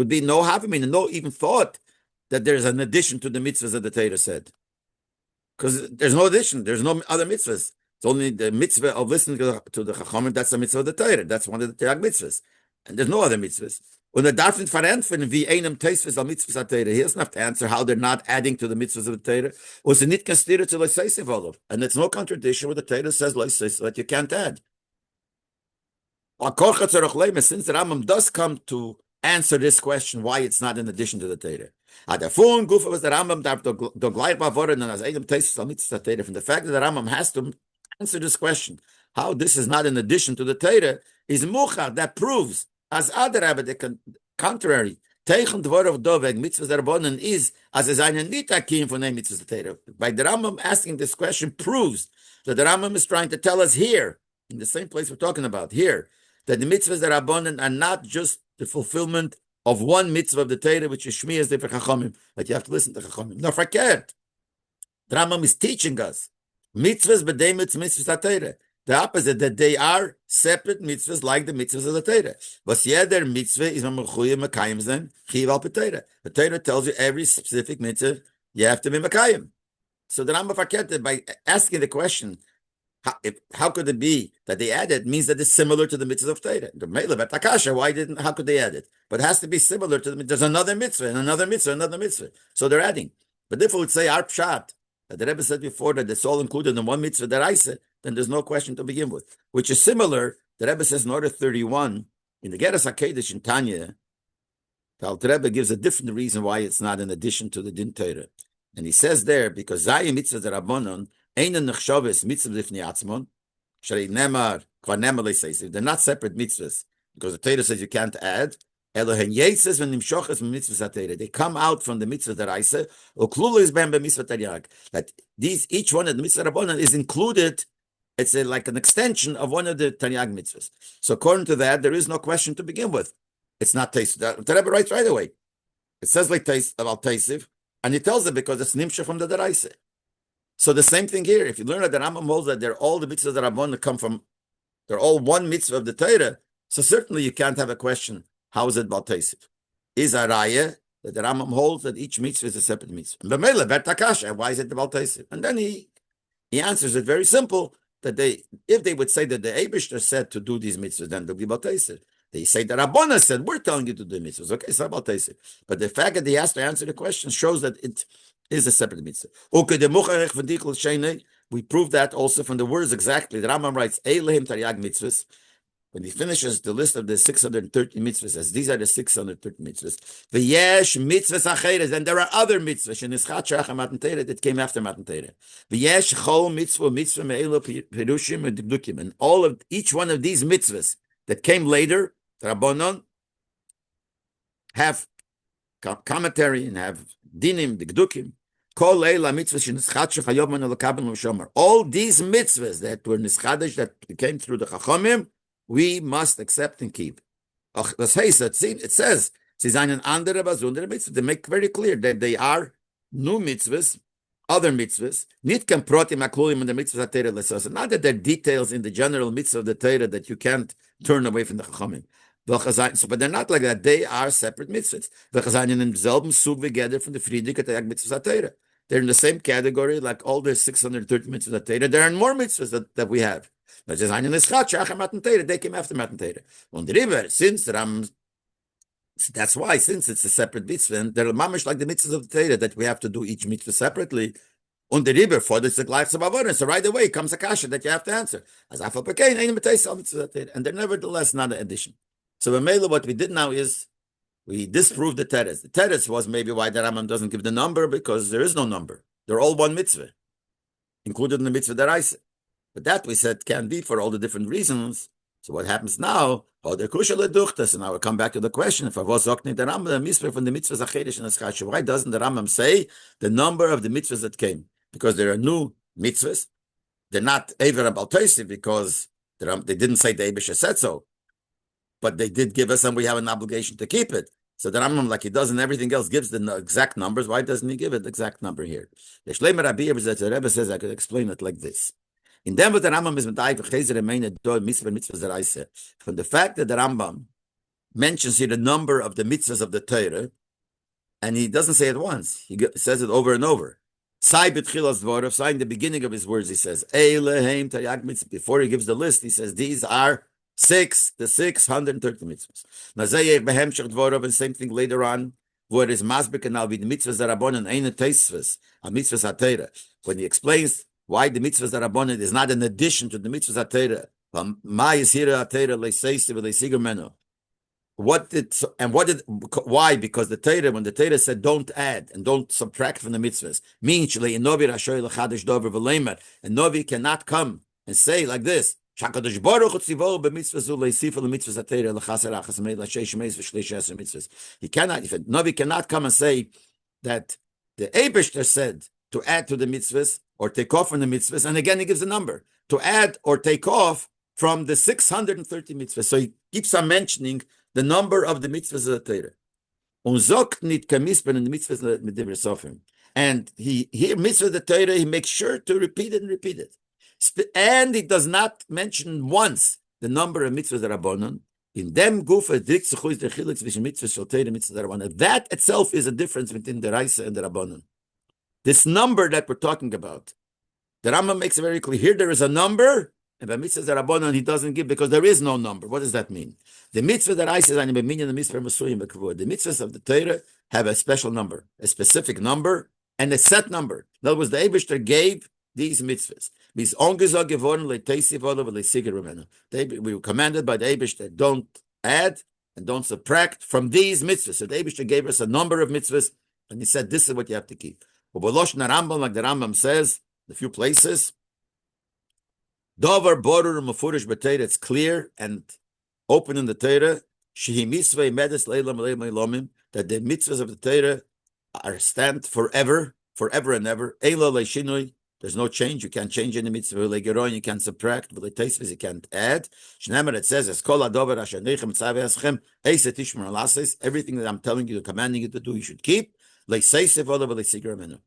be no having and no even thought that there's an addition to the mitzvahs that the Torah said. Because there's no addition, there's no other mitzvahs. It's only the mitzvah of listening to the Chachamim, that's the mitzvah of the Torah. That's one of the Torah mitzvahs. And there's no other mitzvahs. When the darfin verantworten, wie einem Teisves al mitzvahs at Torah, he doesn't have to answer how they're not adding to the mitzvahs of the Torah. And it's no contradiction with the Torah says that you can't add. Since the Rambam does come to answer this question, why it's not in addition to the Torah. From the fact that the Rambam has to answer this question, how this is not in addition to the Torah, is muchar, that proves, as other Rabbi, the contrary, Teichen dvor of doveg, mitzvahs derbonen is, as is eine nitakim von einem mitzvahs Torah. By the Rambam asking this question proves that the Rambam is trying to tell us here, in the same place we're talking about, here, that the mitzvahs derbonen are not just the fulfillment of one mitzvah of the Torah, which is Shmias de Chachamim, that you have to listen to Chachamim. No, verkehrt. The Rambam is teaching us mitzvahs b'deimitz mitzvahs Torah. The opposite, that they are separate mitzvahs like the mitzvahs of the Torah. But jeder mitzvah is mechuyev mekayim zen chiv al Torah. The Torah tells you every specific mitzvah you have to be mekayim. So the Rambam verkehrt, by asking the question, how could it be that they added, means that it's similar to the mitzvah of Torah. The Leib at Takasha, how could they add it? But it has to be similar to there's another mitzvah, and another mitzvah, another mitzvah. So they're adding. But if we would say our pshat, that the Rebbe said before that it's all included in one mitzvah deraisa, then there's no question to begin with. Which is similar, the Rebbe says in order 31, in the Geras HaKedesh in Tanya, The Alter Rebbe gives a different reason why it's not in addition to the Din Torah. And he says there, because Zayim mitzvah zerabonon, einen nechshavis mitzvah lifnei atzmon, shrei nemar, kvar nemar leiseisiv. They're not separate mitzvahs, because the Torah says you can't add. Elohen yetzes when nimshoches mitzvahs hatera. They come out from the mitzvah that I say, uklulu is ben mitzvah taryag. That these, each one of the mitzvah rabonon is included. It's like an extension of one of the Tanyag mitzvahs. So according to that, there is no question to begin with. It's not Taisiv. The Rebbe writes right away. It says like about Taisiv, and he tells it because it's Nimsha from the Deraisa. So the same thing here. If you learn that the Rambam holds that they're all the mitzvahs that Rabban come from, they're all one mitzvah of the Torah, so certainly you can't have a question, how is it about Taisiv? Is a raya that the Rambam holds that each mitzvah is a separate mitzvah. Why is it about Taisiv? And then he answers it very simple, that if they would say that the Eibishter said to do these mitzvahs, then they'll be about Taisiv. They say that Rabbana said, we're telling you to do mitzvahs. Okay, it's not about Taisiv. But the fact that he has to answer the question shows that it is a separate mitzvah. We prove that also from the words exactly. The Rambam writes, Eilehim Taryag mitzvahs. When he finishes the list of the 630 mitzvahs, as these are the 630 mitzvahs, v'yesh mitzvahs acheres, and there are other mitzvahs in Nischat Shach Matan Torah that came after Matan Torah. V'yesh chol mitzvah me'elo perushim and dikdukim, and all of each one of these mitzvahs that came later, the Rabbanon, have commentary and have dinim, dikdukim. All these mitzvahs that were nischadish, that came through the Chachamim, we must accept and keep. It says, they make very clear that they are new mitzvahs, other mitzvahs, not that there are details in the general mitzvah of the Torah that you can't turn away from the Chachamim. But they're not like that. They are separate mitzvahs. They're in the same category like all the 630 mitzvahs of Torah. There are more mitzvahs that we have. They came after Matan Torah. On the river, that's why, since it's a separate mitzvah, and they're mamish like the mitzvahs of the Torah that we have to do each mitzvah separately. On the river, for the lives of Avodah, so right away comes a kasha that you have to answer. And they're nevertheless not an addition. So what we did now is we disproved the teretz. The teretz was maybe why the Rambam doesn't give the number, because there is no number. They're all one mitzvah, included in the mitzvah that I said. But that we said can be for all the different reasons. So what happens now? So now we come back to the question: if I was talking the Rambam, the mitzvah from the mitzvahs acherish and eschach, why doesn't the Rambam say the number of the mitzvahs that came? Because there are new mitzvahs. They're not ever about Tosif because they didn't say the Eibusha said so, but they did give us, and we have an obligation to keep it. So the Rambam, like he does in everything else, gives the exact numbers. Why doesn't he give it the exact number here? The Shleimer Rabbi, the Rebbe says, I could explain it like this. In them, what the Rambam is from the fact that the Rambam mentions here the number of the mitzvahs of the Torah, and he doesn't say it once, he says it over and over. Sai b'tchilas dvorav, Sai in the beginning of his words, he says, Eilehem Taryag mitzvah. Before he gives the list, he says, these are the 630 mitzvahs. Nazayeh behemshach dvorav, and same thing later on, where it is masbik and now with the mitzvahs zarabon and eine teisvahs, a mitzvahs hatera. When he explains why the mitzvahs zarabon is not an addition to the mitzvahs hatera, ma is here hatera leiseisi v'leisigur meno. Why? Because the Torah, when the Torah said don't add and don't subtract from the mitzvahs, means and Novi cannot come and say like this. He cannot, if Novi cannot come and say that the Eibishter said to add to the mitzvahs or take off from the mitzvahs, and again he gives a number to add or take off from the 630 mitzvahs. So he keeps on mentioning the number of the mitzvahs of the Torah. And here mitzvah of the Torah, he makes sure to repeat it and repeat it. And he does not mention once the number of mitzvahs that are abonon. In them gufa that itself is a difference between the Raisa and the Rabbanon. This number that we're talking about, the Rambam makes it very clear. Here there is a number, and by mitzvahs that are abonon he doesn't give because there is no number. What does that mean? The mitzvah that I say, the mitzvahs of the Torah have a special number, a specific number, and a set number. In other words, the Eibishter gave these mitzvahs. We were commanded by the Eibishter, don't add and don't subtract from these mitzvahs. So the Eibishter gave us a number of mitzvahs, and he said, this is what you have to keep. But B'Loshon Rambam, like the Rambam says, a few places, Dover border mefurish b'Torah, it's clear and open in the Torah, shehi mitzvah medes leilam leilomim, that the mitzvahs of the Torah are stand forever, forever and ever. Eila leishinui, there's no change. You can't change any mitzvah. Legeron, you can't subtract. V'leteisves, you can't add. Shnemer, it says, es kol adover asher neichem tzaveh eschem, eise tishmer alases, everything that I'm telling you, commanding you to do, you should keep. Leiseisev ola v'leisigur menu.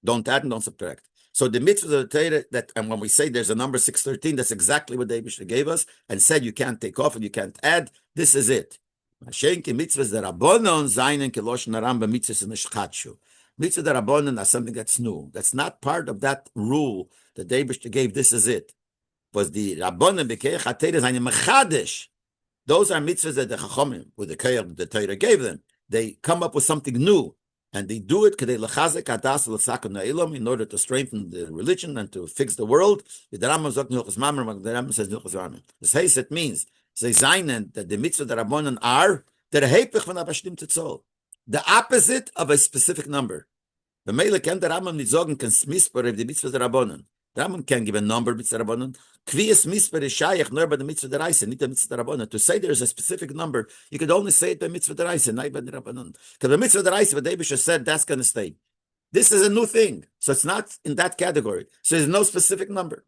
Don't add and don't subtract. So the mitzvah of the Torah, that, and when we say there's a number 613, that's exactly what the Eibishter gave us and said you can't take off and you can't add. This is it. Mashenki mitzvahs the Rabbonon zainen kilosh naramba mitzvahs in the shchatshu. Mitzvah the Rabbonon are something that's new. That's not part of that rule that the Eibishter gave. This is it. Was the Rabbonon b'keich ha-Torah zainen mechadesh. Those are mitzvahs that the Chachomim, with the keich the Torah gave them, they come up with something new. And they do it in order to strengthen the religion and to fix the world. The Rambam says this says it means that the mitzvah that Rabbanan are the opposite of a specific number. The Meile can the Rambam nicht sagen kann Misper the mitzvah der Rabbanan. The Rambam can give a number mitzvah Rabbanan. Kviyas Misper is shaykh nor by the mitzvah der Reise, not the mitzvah der Rabbanan. To say there is a specific number, you could only say it by mitzvah der Reise, not by the Rabbanan. Because the mitzvah der Reise, what Eibishter said, that's going to stay. This is a new thing, so it's not in that category. So there's no specific number.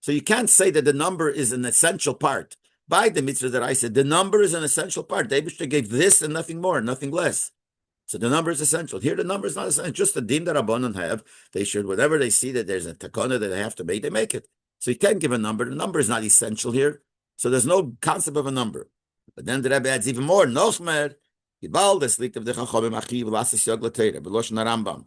So you can't say that the number is an essential part. By the mitzvah der Reise, the number is an essential part. The Eibishter gave this and nothing more, nothing less. So the number is essential. Here the number is not essential. Just the din that Rabbanan have, they should, whenever they see that there's a takana that they have to make, they make it. So you can't give a number. The number is not essential here. So there's no concept of a number. But then the Rebbe adds even more. Nochmer, Yibal, this liegt of the Chachomim Achiv, Lasses Yog L'Teira, B'Loshen Rambam.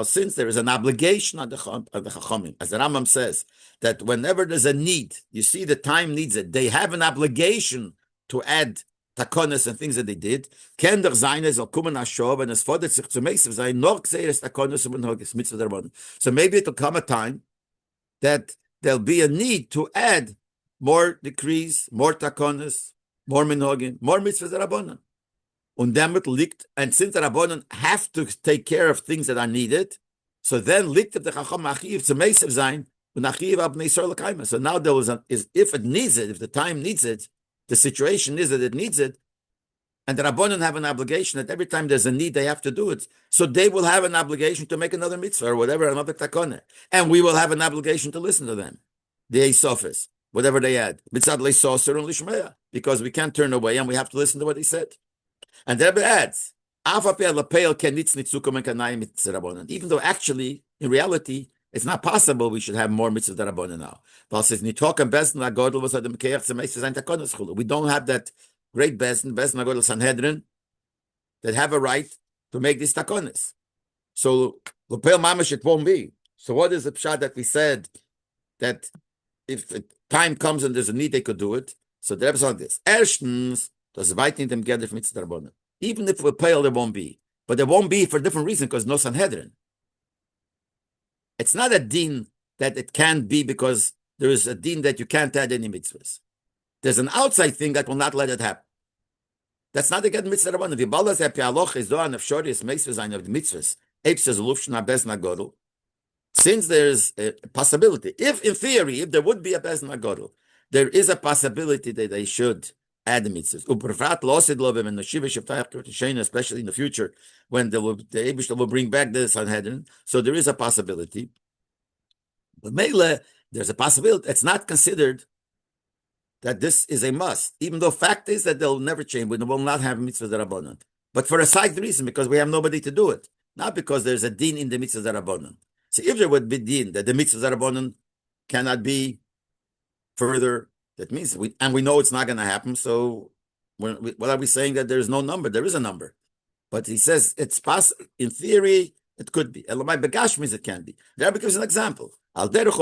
Since there is an obligation of the Chachomim, as the Rambam says, that whenever there's a need, you see the time needs it, they have an obligation to add takonas and things that they did. Ken der Zayne soll kommen ashov, and es fordert sich zu meisiv sein, noch gseires takonas und hogis mitzvah der Rabbanan. So maybe it will come a time that there'll be a need to add more decrees, more takonas, more minhogim, more mitzvahs der Rabbanan. Und damit liegt, and since the Rabbanan have to take care of things that are needed, so then liegt of the Chacham Achiv zu meisiv sein, und Achiv ab neisor l'kaima. So now there was if it needs it, if the time needs it, the situation is that it needs it, and the Rabbanan have an obligation that every time there's a need, they have to do it. So they will have an obligation to make another mitzvah or whatever, another takoneh. And we will have an obligation to listen to them. The Eisofis, whatever they add. Mitzad le'soser and lishmeya. Because we can't turn away and we have to listen to what he said. And the Rebbe adds, even though actually, in reality, it's not possible we should have more mitzvahs than Rabbanan now. We don't have that great Bezdin Sanhedrin, that have a right to make these takonis. So, L'Peil Mamash, it won't be. So what is the pshat that we said that if time comes and there's a need, they could do it? So the Rebbe said this. Erstens, das weiten dem Gedef mitzvah Rabbanan. Even if L'Peil, there won't be. But there won't be for a different reason, because no Sanhedrin. It's not a din that it can't be because there is a din that you can't add any mitzvahs. There's an outside thing that will not let it happen. That's not a good mitzvah rabbanan. The balas happy aloch is doan of shorius mitzvahs of the mitzvahs. Apes lufshna bezna godel. Since there's a possibility, if in theory, if there would be a bezna godel, there is a possibility that they should add the mitzvahs. Uperfrat losid lovim and the shiva shiftach to especially in the future when the Eibishter will bring back the Sanhedrin. So there is a possibility. But Mele, there's a possibility. It's not considered that this is a must, even though fact is that they'll never change. We will not have mitzvahs darabanan. But for a side reason, because we have nobody to do it. Not because there's a din in the mitzvahs darabanan. So if there would be din that the mitzvahs darabanan cannot be further, that means we know it's not going to happen. So what are we saying that there is no number? There is a number. But he says it's possible. In theory, it could be. Elamai begash means it can be. The Rabbi gives an example. Just like the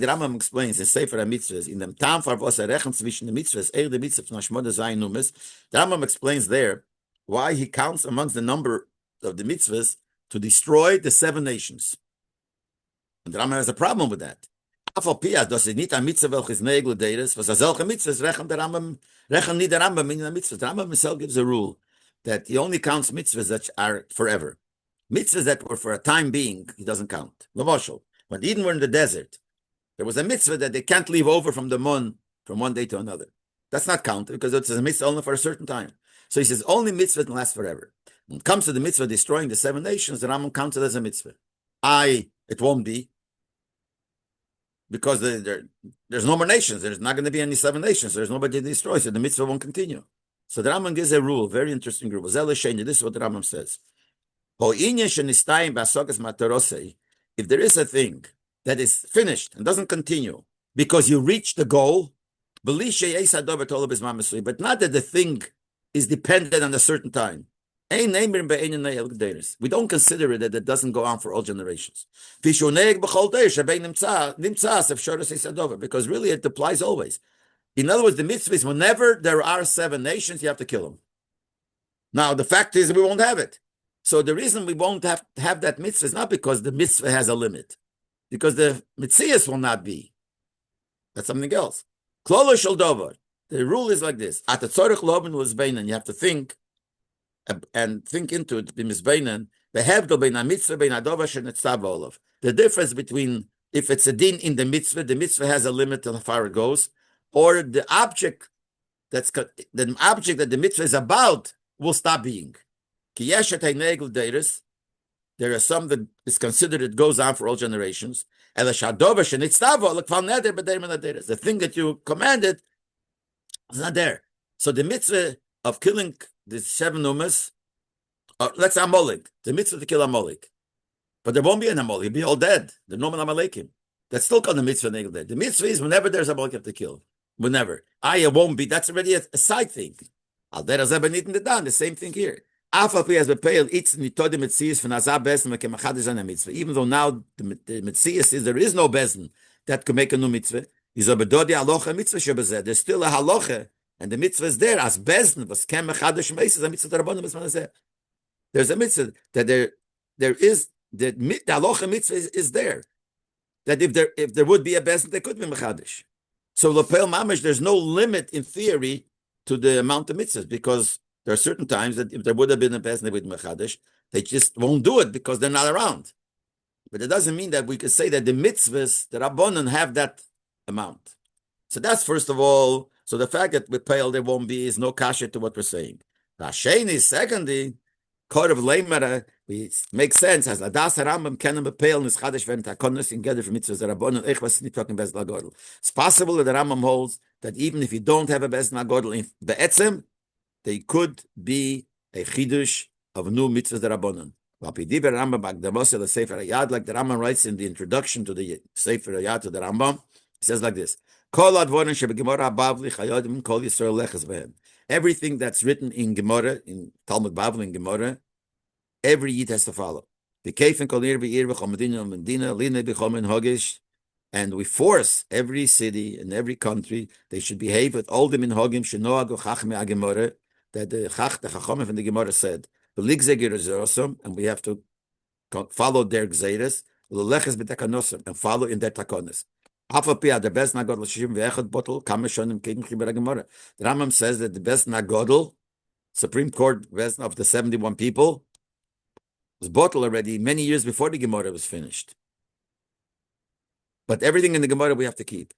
Rambam explains in Sefer HaMitzvahs, in the Tam Farvos Erechem zwischen the mitzvahs, the mitzvah von Hashmoda Zayin Numis, the Rambam explains there why he counts amongst the number of the mitzvahs to destroy the 7 nations. And the Rambam has a problem with that. Afal Pia, das ist nicht ein Mitzvah, welches Negel der ist, was er solche Mitzvahs rechen der Rambam, rechen nicht der Rambam in der Mitzvah. The Rambam himself gives a rule that he only counts mitzvahs that are forever. Mitzvahs that were for a time being, he doesn't count. Lavashal, when Eden were in the desert, there was a mitzvah that they can't leave over from the mun from one day to another. That's not counted because it's a mitzvah only for a certain time. So he says only mitzvah can last forever. When it comes to the mitzvah destroying the 7 nations, the Rambam counts it as a mitzvah. It won't be, because there's no more nations. There's not going to be any 7 nations. There's nobody to destroy, so the mitzvah won't continue. So the Rambam gives a rule, very interesting rule. This is what the Rambam says. If there is a thing that is finished and doesn't continue because you reach the goal, but not that the thing is dependent on a certain time. We don't consider it that it doesn't go on for all generations. Because really it applies always. In other words, the mitzvah is whenever there are 7 nations, you have to kill them. Now, the fact is we won't have it. So the reason we won't have that mitzvah is not because the mitzvah has a limit, because the mitzias will not be. That's something else. The rule is like this. You have to think and think into it. The difference between if it's a din in the mitzvah has a limit to how far it goes, or the object that the mitzvah is about will stop being. There are some that is considered it goes on for all generations. The thing that you commanded is not there. So the mitzvah of killing the 7 umas, let's say Amalek, the mitzvah to kill Amalek. But there won't be an Amalek, he'll be all dead. The normal Amalekim. That's still called the mitzvah negel dead. The mitzvah is whenever there's a Amalek you have to kill. Whenever. It won't be, that's already a side thing. The same thing here. Even though now the mitzvah is there is no bezin that can make a new mitzvah. There's still a halacha, and the mitzvah is there as bezin was kem mechadish meises a mitzvah rabbanim bismanaseh. There's a mitzvah that there is the halacha mitzvah is there, that if there would be a bezin there could be mechadish. So l'peil mamash, there's no limit in theory to the amount of mitzvahs, because there are certain times that if there would have been a person with mechadish, they just won't do it because they're not around. But it doesn't mean that we could say that the mitzvahs, the rabbanon, have that amount. So that's first of all. So the fact that with pale there won't be is no kasha to what we're saying. Rasheni, secondly, code of Leimara, it makes sense as Adas Rambam kennen bepale nischadish when takonos in gather from mitzvahs the rabbanon. Was nicht talking bezla godel. It's possible that the Rambam holds that even if you don't have a bezla godel in be'etzem, they could be a chidush of new mitzvahs derabanan. Like the Rambam writes in the introduction to the Sefer Hayat to the Rambam, he says like this: everything that's written in Gemara, in Talmud Bavli, in Gemara, every yid has to follow. And we force every city and every country, they should behave with all the minhagim shenoagu chachmei agemore, that the chacham from the Gemara said, and we have to follow their gzeiras, and follow in their takonis. The Rambam says that the best nagodl, Supreme Court of the 71 people, was bottled already many years before the Gemara was finished. But everything in the Gemara we have to keep.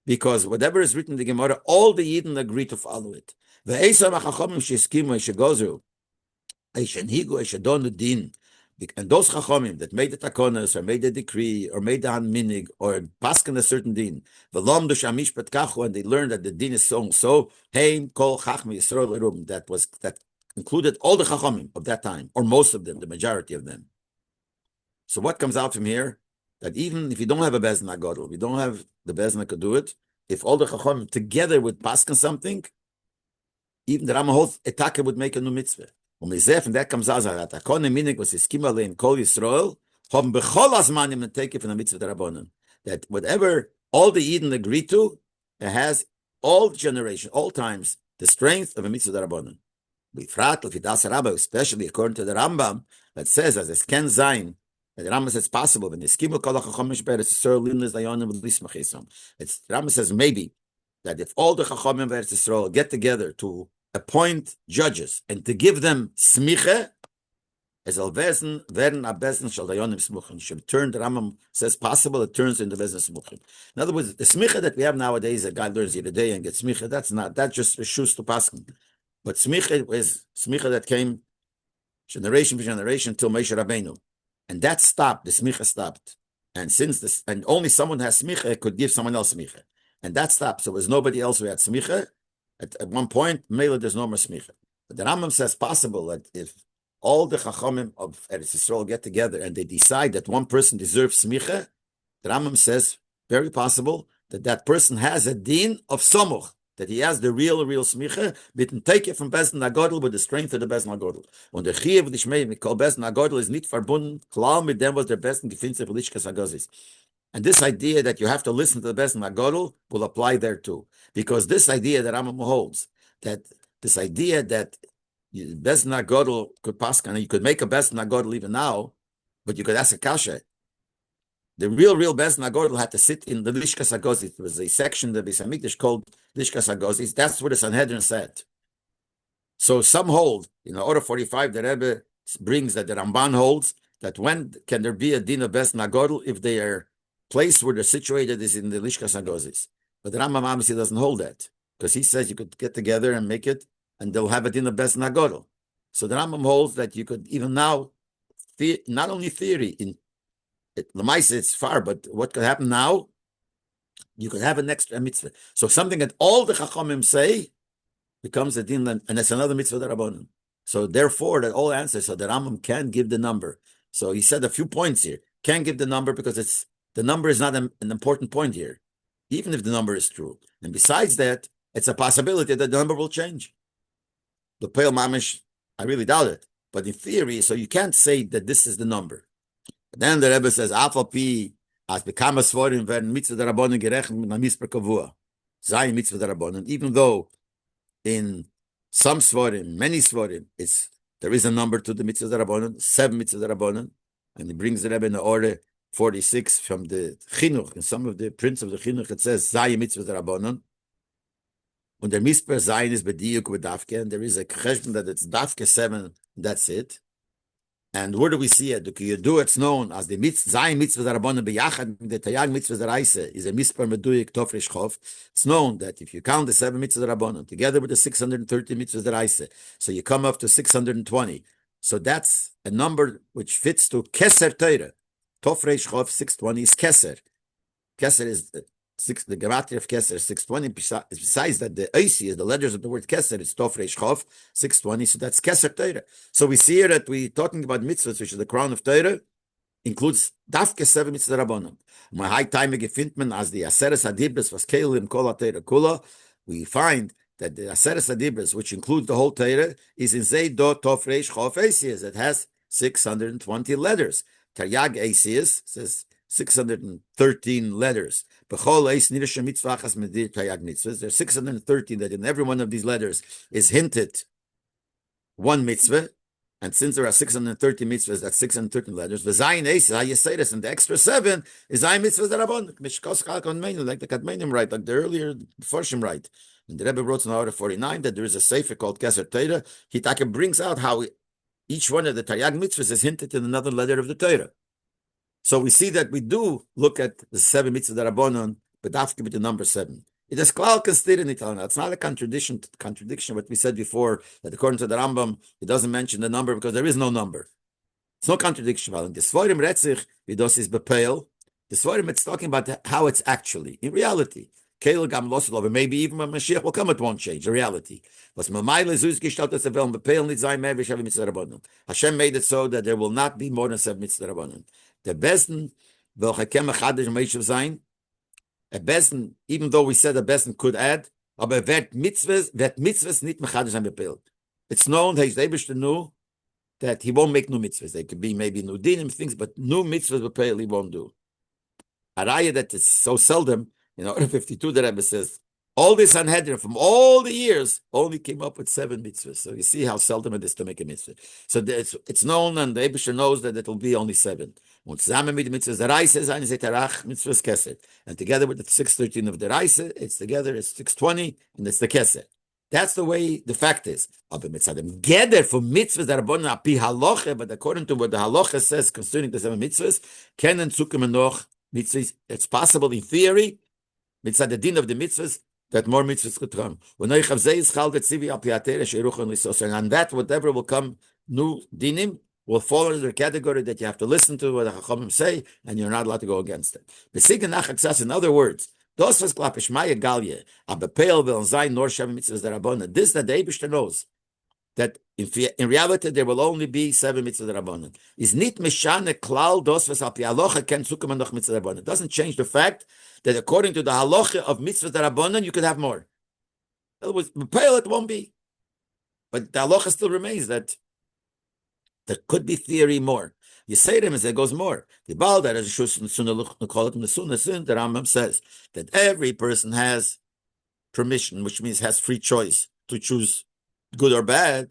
Because whatever is written in the Gemara, all the Yidden agree to follow it. And those Chachamim that made the takonas, or made the decree, or made the hanminig, or paskin a certain din, and they learned that the din is so heim kol chachmi Yisrael that included all the Chachamim of that time, or most of them, the majority of them. So what comes out from here? That even if you don't have a Bezna Godel, we don't have the Bezna could do it, if all the Chachamim together would paskin something, even the Ramahoth Etake would make a new mitzvah. And that comes out that Akone Minig was his Kimale Kol Yisrael, Hom Bechol Azmanim and take it from the mitzvah Rabbanon. That whatever all the Eden agree to, it has all generations, all times, the strength of a mitzvah Rabbanon. Especially according to the Rambam, that says as es ken zayin, The Rambam says it's possible. When the Skimu Kol HaChacham Mishber, it's Yisrael Limnes Dayanim V'lis Machisam. It's the Rambam says maybe that if all the Chachamim of Eretz Yisrael get together to appoint judges and to give them smicha, es al wesen werden a besen shal dayanim smuchen. Should turn, the Rambam says possible, it turns into besen smuchen. In other words, the smicha that we have nowadays, a guy learns the day and gets smicha, that's just a shus to paskin. But smicha is smicha that came generation for generation till Moshe Rabbeinu. And that stopped, the smicha stopped. And since this, and only someone has smicha could give someone else smicha. And that stopped. So there was nobody else who had smicha. At one point, Mela, there's no more smicha. But the Rambam says possible that if all the Chachamim of Eretz Yisrael get together and they decide that one person deserves smicha, the Rambam says, very possible that that person has a din of somuch, that he has the real smicha, we can take it from Bezdin HaGodel with the strength of the Bezdin HaGodel. Und der Chiev und die Schmei mit Kol Bezdin HaGodel is nicht verbunden, klar mit dem, was der Besten gefindt sich für Lichkas HaGozis. And this idea that you have to listen to the Bezdin HaGodel will apply there too. Because this idea that Rambam holds, that this idea that Bezdin HaGodel could pass, and you could make a Bezdin HaGodel even now, but you could ask a kasha. The real Bezdin HaGodel had to sit in the Lishkas HaGozis. There was a section that Beis HaMikdash called Lishkas HaGozis. That's what the Sanhedrin said. So some hold, in Order 45, the Rebbe brings that the Ramban holds that when can there be a din of Bezdin HaGodel if they are place where they're situated is in the Lishkas HaGozis. But the Rambam obviously doesn't hold that, because he says you could get together and make it, and they'll have it in the Bezdin HaGodel. So the Rambam holds that you could even now, not only theory, in Lamaisa it's far, but what could happen now, you could have an extra mitzvah. So something that all the Chachamim say becomes a din, and it's another mitzvah d'Rabbanan. So therefore, that all answers, so the Rambam can give the number. So he said a few points here. Can't give the number because the number is not an important point here, even if the number is true. And besides that, it's a possibility that the number will change. The Pale Mamish, I really doubt it. But in theory, so you can't say that this is the number. Then the Rebbe says, Afal Pi, as bekama Svorim werden mitzvah d'Rabbanan gerechnet mit einer Misper Kavua. Zayin mitzvah d'Rabbanan. Even though in some Svorim, many Svorim, there is a number to the mitzvah d'Rabbanan, 7 mitzvah d'Rabbanan. And he brings the Rebbe in the order 46 from the Chinuch. In some of the prints of the Chinuch, it says, Zayin mitzvah d'Rabbanan. And the Misper Zayin is B'diyuk with Dafke, and there is a cheshbon that it's Dafke 7, that's it. And where do we see it? It's known as the Zayin mitzvah d'Rabbanan b'yachad, the Tayag mitzvah d'Raisa is a Misper Meduyik Tofresh Chof. It's known that if you count the 7 mitzvah d'Rabbanan together with the 630 mitzvahs d'Raisa, so you come up to 620. So that's a number which fits to Keser Teire. Tofresh Chof 620 is Keser. Keser is the gematria of Keser is 620. Besides that, the Eisi is the letters of the word Keser. It's Tofresh Chof 620. So that's Keser Teire. So we see here that we're talking about mitzvahs, which is the crown of Teire, includes Dafke 7 mitzvah Rabbanon. My high time gefindt man as the Aseres Adibres was Kelim Kol Teire Kula. We find that the Aseres Adibres, which includes the whole Teire, is in Zei Do Tofresh Chof Eisias. It has 620 letters. Taryag Eisias says 613 letters. There's 613 that in every one of these letters is hinted one mitzvah. And since there are 630 mitzvahs, that's 613 letters. The Zayin Eis, how you say this, and the extra 7 is Zayin mitzvahs d'Rabbanan. Like the Kadmenim write, like the earlier Farshim write. And the Rebbe wrote in order 49 that there is a sefer called Keser Teira. He brings out how each one of the Taryag mitzvahs is hinted in another letter of the Torah. So we see that we do look at the 7 mitzvahs d'Rabbanan, but after with the number 7. It is klal considered in Italian. It's not a contradiction what we said before, that according to the Rambam, it doesn't mention the number because there is no number. It's no contradiction. The Svarim Retzich, Vidos is Bepeil. The Svarim, it's talking about how it's actually, in reality. Maybe even when Mashiach will come, it won't change, the reality. Hashem made it so that there will not be more than 7 mitzvah d'Rabbanan. The Bezdin, a Bezdin, even though we said a Bezdin could add, aber wird mitzvahs nicht mechadish sein bepeil. It's known, he knew that he won't make new mitzvahs. They could be maybe new dinim things, but new mitzvahs bepeil he won't do. A raya that is so seldom, in order 52, the Rebbe says, All the Sanhedrin from all the years only came up with 7 mitzvahs. So you see how seldom it is to make a mitzvah. So it's known, and the Eibusher knows that it will be only 7. Und zusammen mit den Mitzvahs der Reise sein Zetarach Mitzvahs Kesed. And together with the 613 of the Reise, it's together, it's 620, and it's the Kesed. That's the way the fact is. Aber mit seinem Geder von Mitzvahs der Rabbanan api Halacha, but according to what the Halacha says concerning the 7 mitzvahs, können zukommen noch mitzvahs. It's possible in theory, mitzvah the din of the mitzvahs, that more mitzvahs could come. And that whatever will come, new dinim, will fall into the category that you have to listen to what the Chachamim say, and you're not allowed to go against it. In other words, this that the Eibishter knows that in reality there will only be 7 mitzvahs rabbanan. Is nit mishane klal dos was al pi halacha ken zukommen noch mitzvahs rabbanan. It doesn't change the fact that according to the halacha of mitzvahs rabbanan you could have more. In other words, it won't be, but the halacha still remains that there could be theory more. You say to him as it goes more. The Balda, as the Rambam says that every person has permission, which means has free choice to choose good or bad.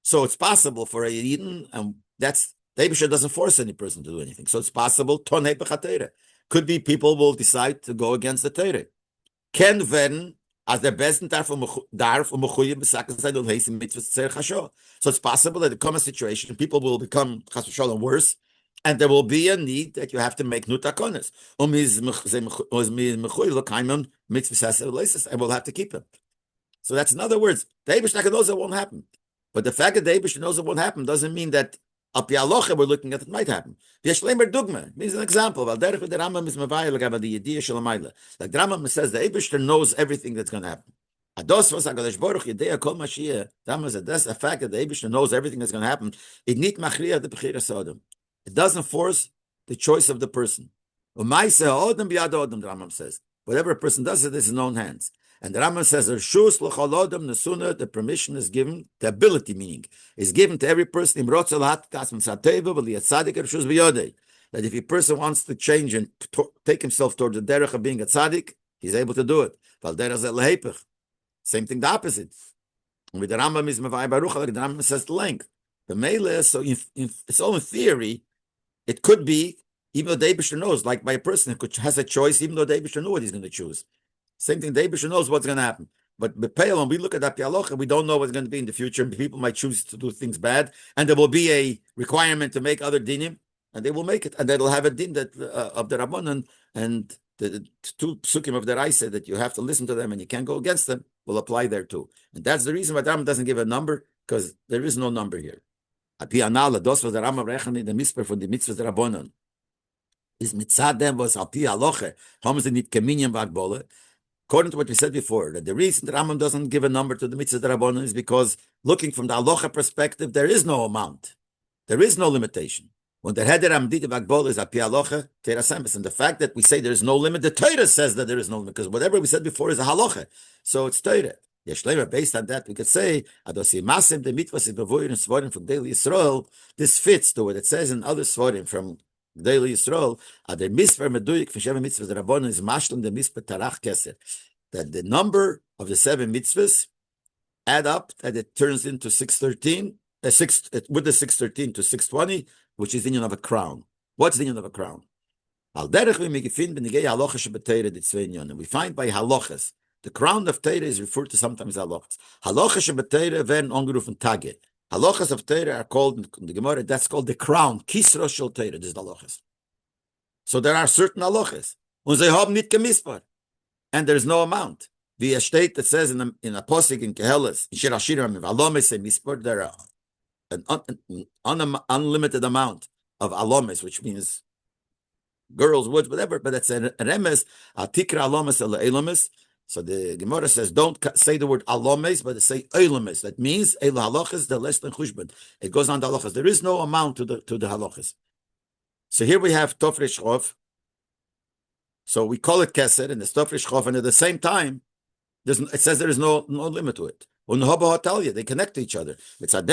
So it's possible for a Yidden, and that's the Eibusher doesn't force any person to do anything. So it's possible. Could be people will decide to go against the Torah. Ken werden as der besten darf mechuyev b'saken sein und heißen mitzvahs zer chasho. So it's possible that there come a situation people will become chas v'sholom worse, and there will be a need that you have to make nutakonis. And we'll have to keep them. So that's in other words, the Eibusher knows it won't happen. But the fact that the Eibusher knows it won't happen doesn't mean that al pi halacha we're looking at it might happen. Dugma means an example. Like the Rambam says, the Eibusher knows everything that's going to happen. That's the fact that the Eibusher knows everything that's going to happen. It doesn't force the choice of the person. The Rambam says, whatever a person does, it is in his own hands. And the Rambam says, the permission is given, the ability meaning, is given to every person that if a person wants to change and take himself towards the derech of being a tzaddik, he's able to do it. Same thing, the opposite. With the Rambam is Mavai Baruch, like the Rambam says the length. The Mele, so it's all in theory, it could be, even though the Eibusher knows, like by a person who has a choice, even though the Eibusher knows what he's going to choose. Same thing, the Eibusher knows what's going to happen. But when we look at that Halacha, we don't know what's going to be in the future. People might choose to do things bad, and there will be a requirement to make other dinim, and they will make it, and they'll have a din that of the Rabbanan, and the 2 psukim of the Raisa that you have to listen to them and you can't go against them will apply there too. And that's the reason why the Rambam doesn't give a number, because there is no number here. Api anala, dos was the Rambam rechnen in the misper von the mitzvahs der Rabbanan. Is mitzad dem was api halacha, haben sie nicht keminyan v'agbole. According to what we said before, that the reason the Rambam doesn't give a number to the mitzvahs der Rabbanan is because looking from the halacha perspective, there is no amount. There is no limitation. When the header amdit v'agbole is api halacha, terasemis. And the fact that we say there is no limit, the Torah says that there is no limit, because whatever we said before is a halacha. So it's Torah. Based on that, we could say, this fits to what it says in other svarim from Daily Yisrael, that the number of the 7 mitzvahs add up, and it turns into 613, with the 613 to 620, which is the union of a crown. What's the union of a crown? And we find by halachas, the crown of Torah is referred to sometimes as halachas. Halachas sheb'Torah werden angerufen Tage. Halachas of Torah are called in the Gemara, that's called the crown. Kisra shel Torah, this is the halachas. So there are certain halachas. Und sie haben nicht gemispar. And there's no amount. The state that says in a posik in Keheles, in Shir Hashirim, alomes say mispar, there are an unlimited amount of alomes, which means girls, woods, whatever, but it's an remes, tikra alomes el elames. So the Gemara says, don't say the word alomes, but say elames. That means el halachas, the less than chushban. It goes on to halachas. There is no amount to the halachas. So here we have tofresh chof. So we call it kesed, and it's tofresh chof, and at the same time, it says there is no limit to it. They connect to each other. Because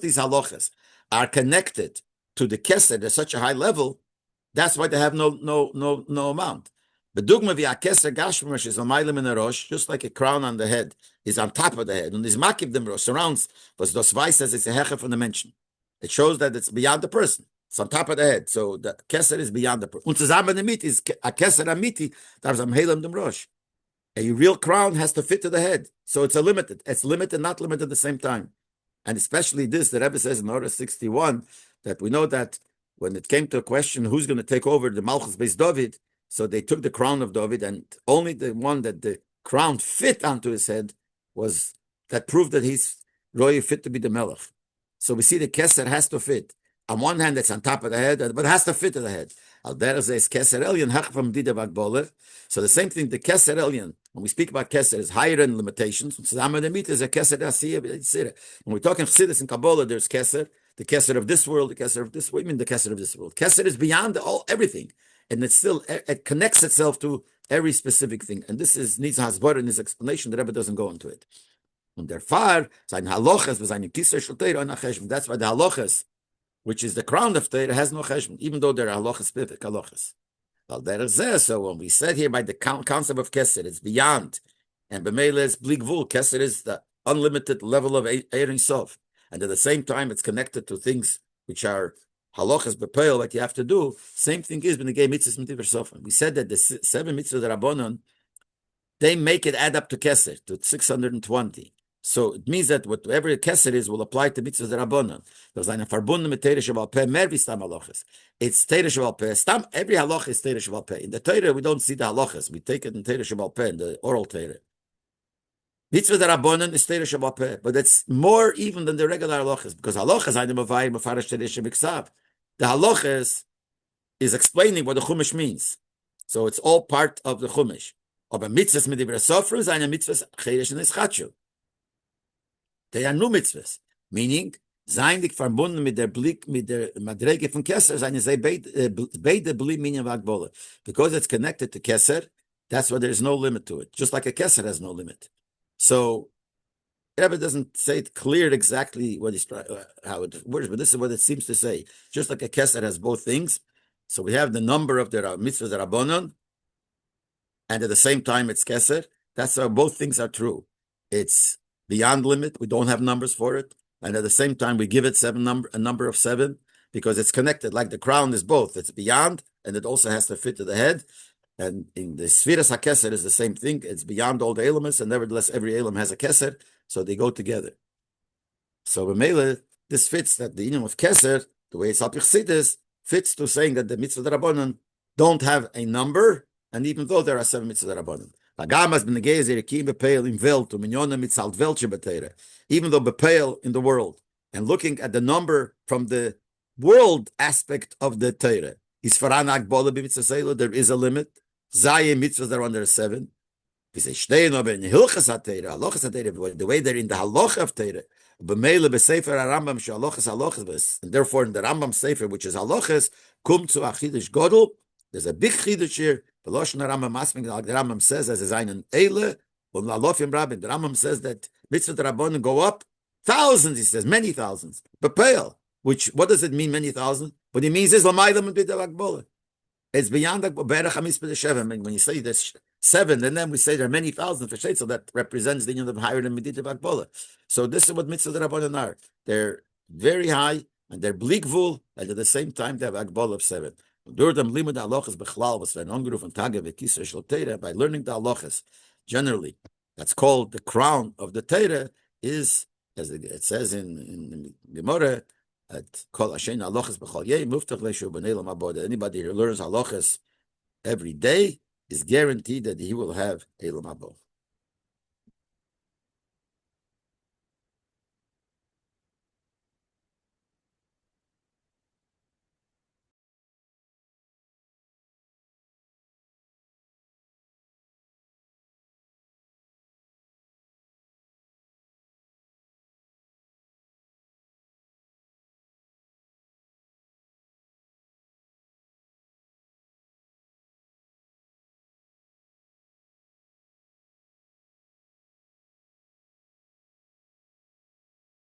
these halachas are connected to the kesed at such a high level, that's why they have no amount. Bedugma via keser gashmish is a mailim in a rosh, just like a crown on the head is on top of the head. And this makib dem rosh surrounds, was das weiß says it's a hecher from the mention. It shows that it's beyond the person. It's on top of the head. So the keser is beyond the person. Und zusammen damit is a keser amiti, that's am helam dem rosh. A real crown has to fit to the head. So it's limited. It's limited, not limited at the same time. And especially this, the Rebbe says in Order 61, that we know that when it came to a question, who's going to take over the Malchus based David, so they took the crown of David, and only the one that the crown fit onto his head was, that proved that he's really fit to be the Melech. So we see the Keser has to fit. On one hand, it's on top of the head, but it has to fit to the head. So the same thing, the Keser Elyon, when we speak about Keser, is higher in limitations. When we're talking Chassidus and Kabbalah, there's Keser, the Keser of this world, the Keser of this world. I mean the Keser of this world. Keser is beyond everything, and it connects itself to every specific thing. And this needs hasbar in his explanation. The Rebbe doesn't go into it. And therefore, sein Halochas, that's why the Halochas, which is the crown of Torah, has no cheshbon, even though there are halachas, specific halachas. Well, there is there. So when we said here by the concept of keser, it's beyond, and b'meila is bligvul. Keser is the unlimited level of Ein Sof, and at the same time, it's connected to things which are halachas b'peil that you have to do. Same thing is when the game mitzvahs mitzvah sofa. We said that the 7 mitzvahs that Rabbanon, they make it add up to keser, to 620. So it means that whatever keser is will apply to mitzvahs Rabbanon. There's eine verbunden mit Teire Shabal Peh, mehr wie Stam halachas. It's Teire Shabal Peh. Stam, every halach is Teire Shabal Peh. In the Teire, we don't see the halachas. We take it in Teire Shabal Peh, in the oral Teire. Mitzvah Rabbanon is Teire Shabal Peh, but it's more even than the regular halachas, because halachas are the mavayim mafarash Teire Shemiksav. The halachas is explaining what the Chumash means. So it's all part of the Chumash. Aber mitzvahs mit Divrei Sofru is eine mitzvahs Cheresh and Ischatshu. They are new mitzvahs, meaning, seien dich verbunden mit der Blick, mit der Madrege von Keser, seien sie beide believe meaning of Agbola. Because it's connected to Keser, that's why there's no limit to it. Just like a Keser has no limit. So, Rebbe doesn't say it clear exactly what how it works, but this is what it seems to say. Just like a Keser has both things, so we have the number of the mitzvahs Rabbanon, and at the same time it's Keser. That's how both things are true. It's beyond limit, we don't have numbers for it, and at the same time we give it a number of 7, because it's connected, like the crown is both. It's beyond, and it also has to fit to the head. And in the Sfiras HaKeser is the same thing. It's beyond all the elements, and nevertheless every element has a keser, so they go together. So B'meila, this fits that the union of keser, the way it's al Chassidus, fits to saying that the mitzvah Rabbanon don't have a number, and even though there are 7 mitzvah Rabbanon. Even though bepeil in the world, and looking at the number from the world aspect of the Torah, there is a limit. Zayin mitzvahs are under 7. The way they're in the halacha of Torah, and therefore in the Rambam Sefer, which is halachas, kum to achidish godel. There's a big chidush here. The Rambam says, as a einen eile, und lalofim rabbin. The Rambam says that mitzvah rabbanon go up thousands. He says many thousands. Bepeil, which what does it mean? Many thousands. What he means is lamaylam and b'davakbola. It's beyond the berach hamis b'deshev. When you say there's 7, and then we say there are many thousands for shade, so that represents the union of higher than b'davakbola. So this is what mitzvah rabbanon are. They're very high, and they're blikvul, and at the same time they have akbola of 7. By learning the halachas, generally, that's called the crown of the Torah, is, as it says in Gemara, anybody who learns halachas every day is guaranteed that he will have Elam Habo.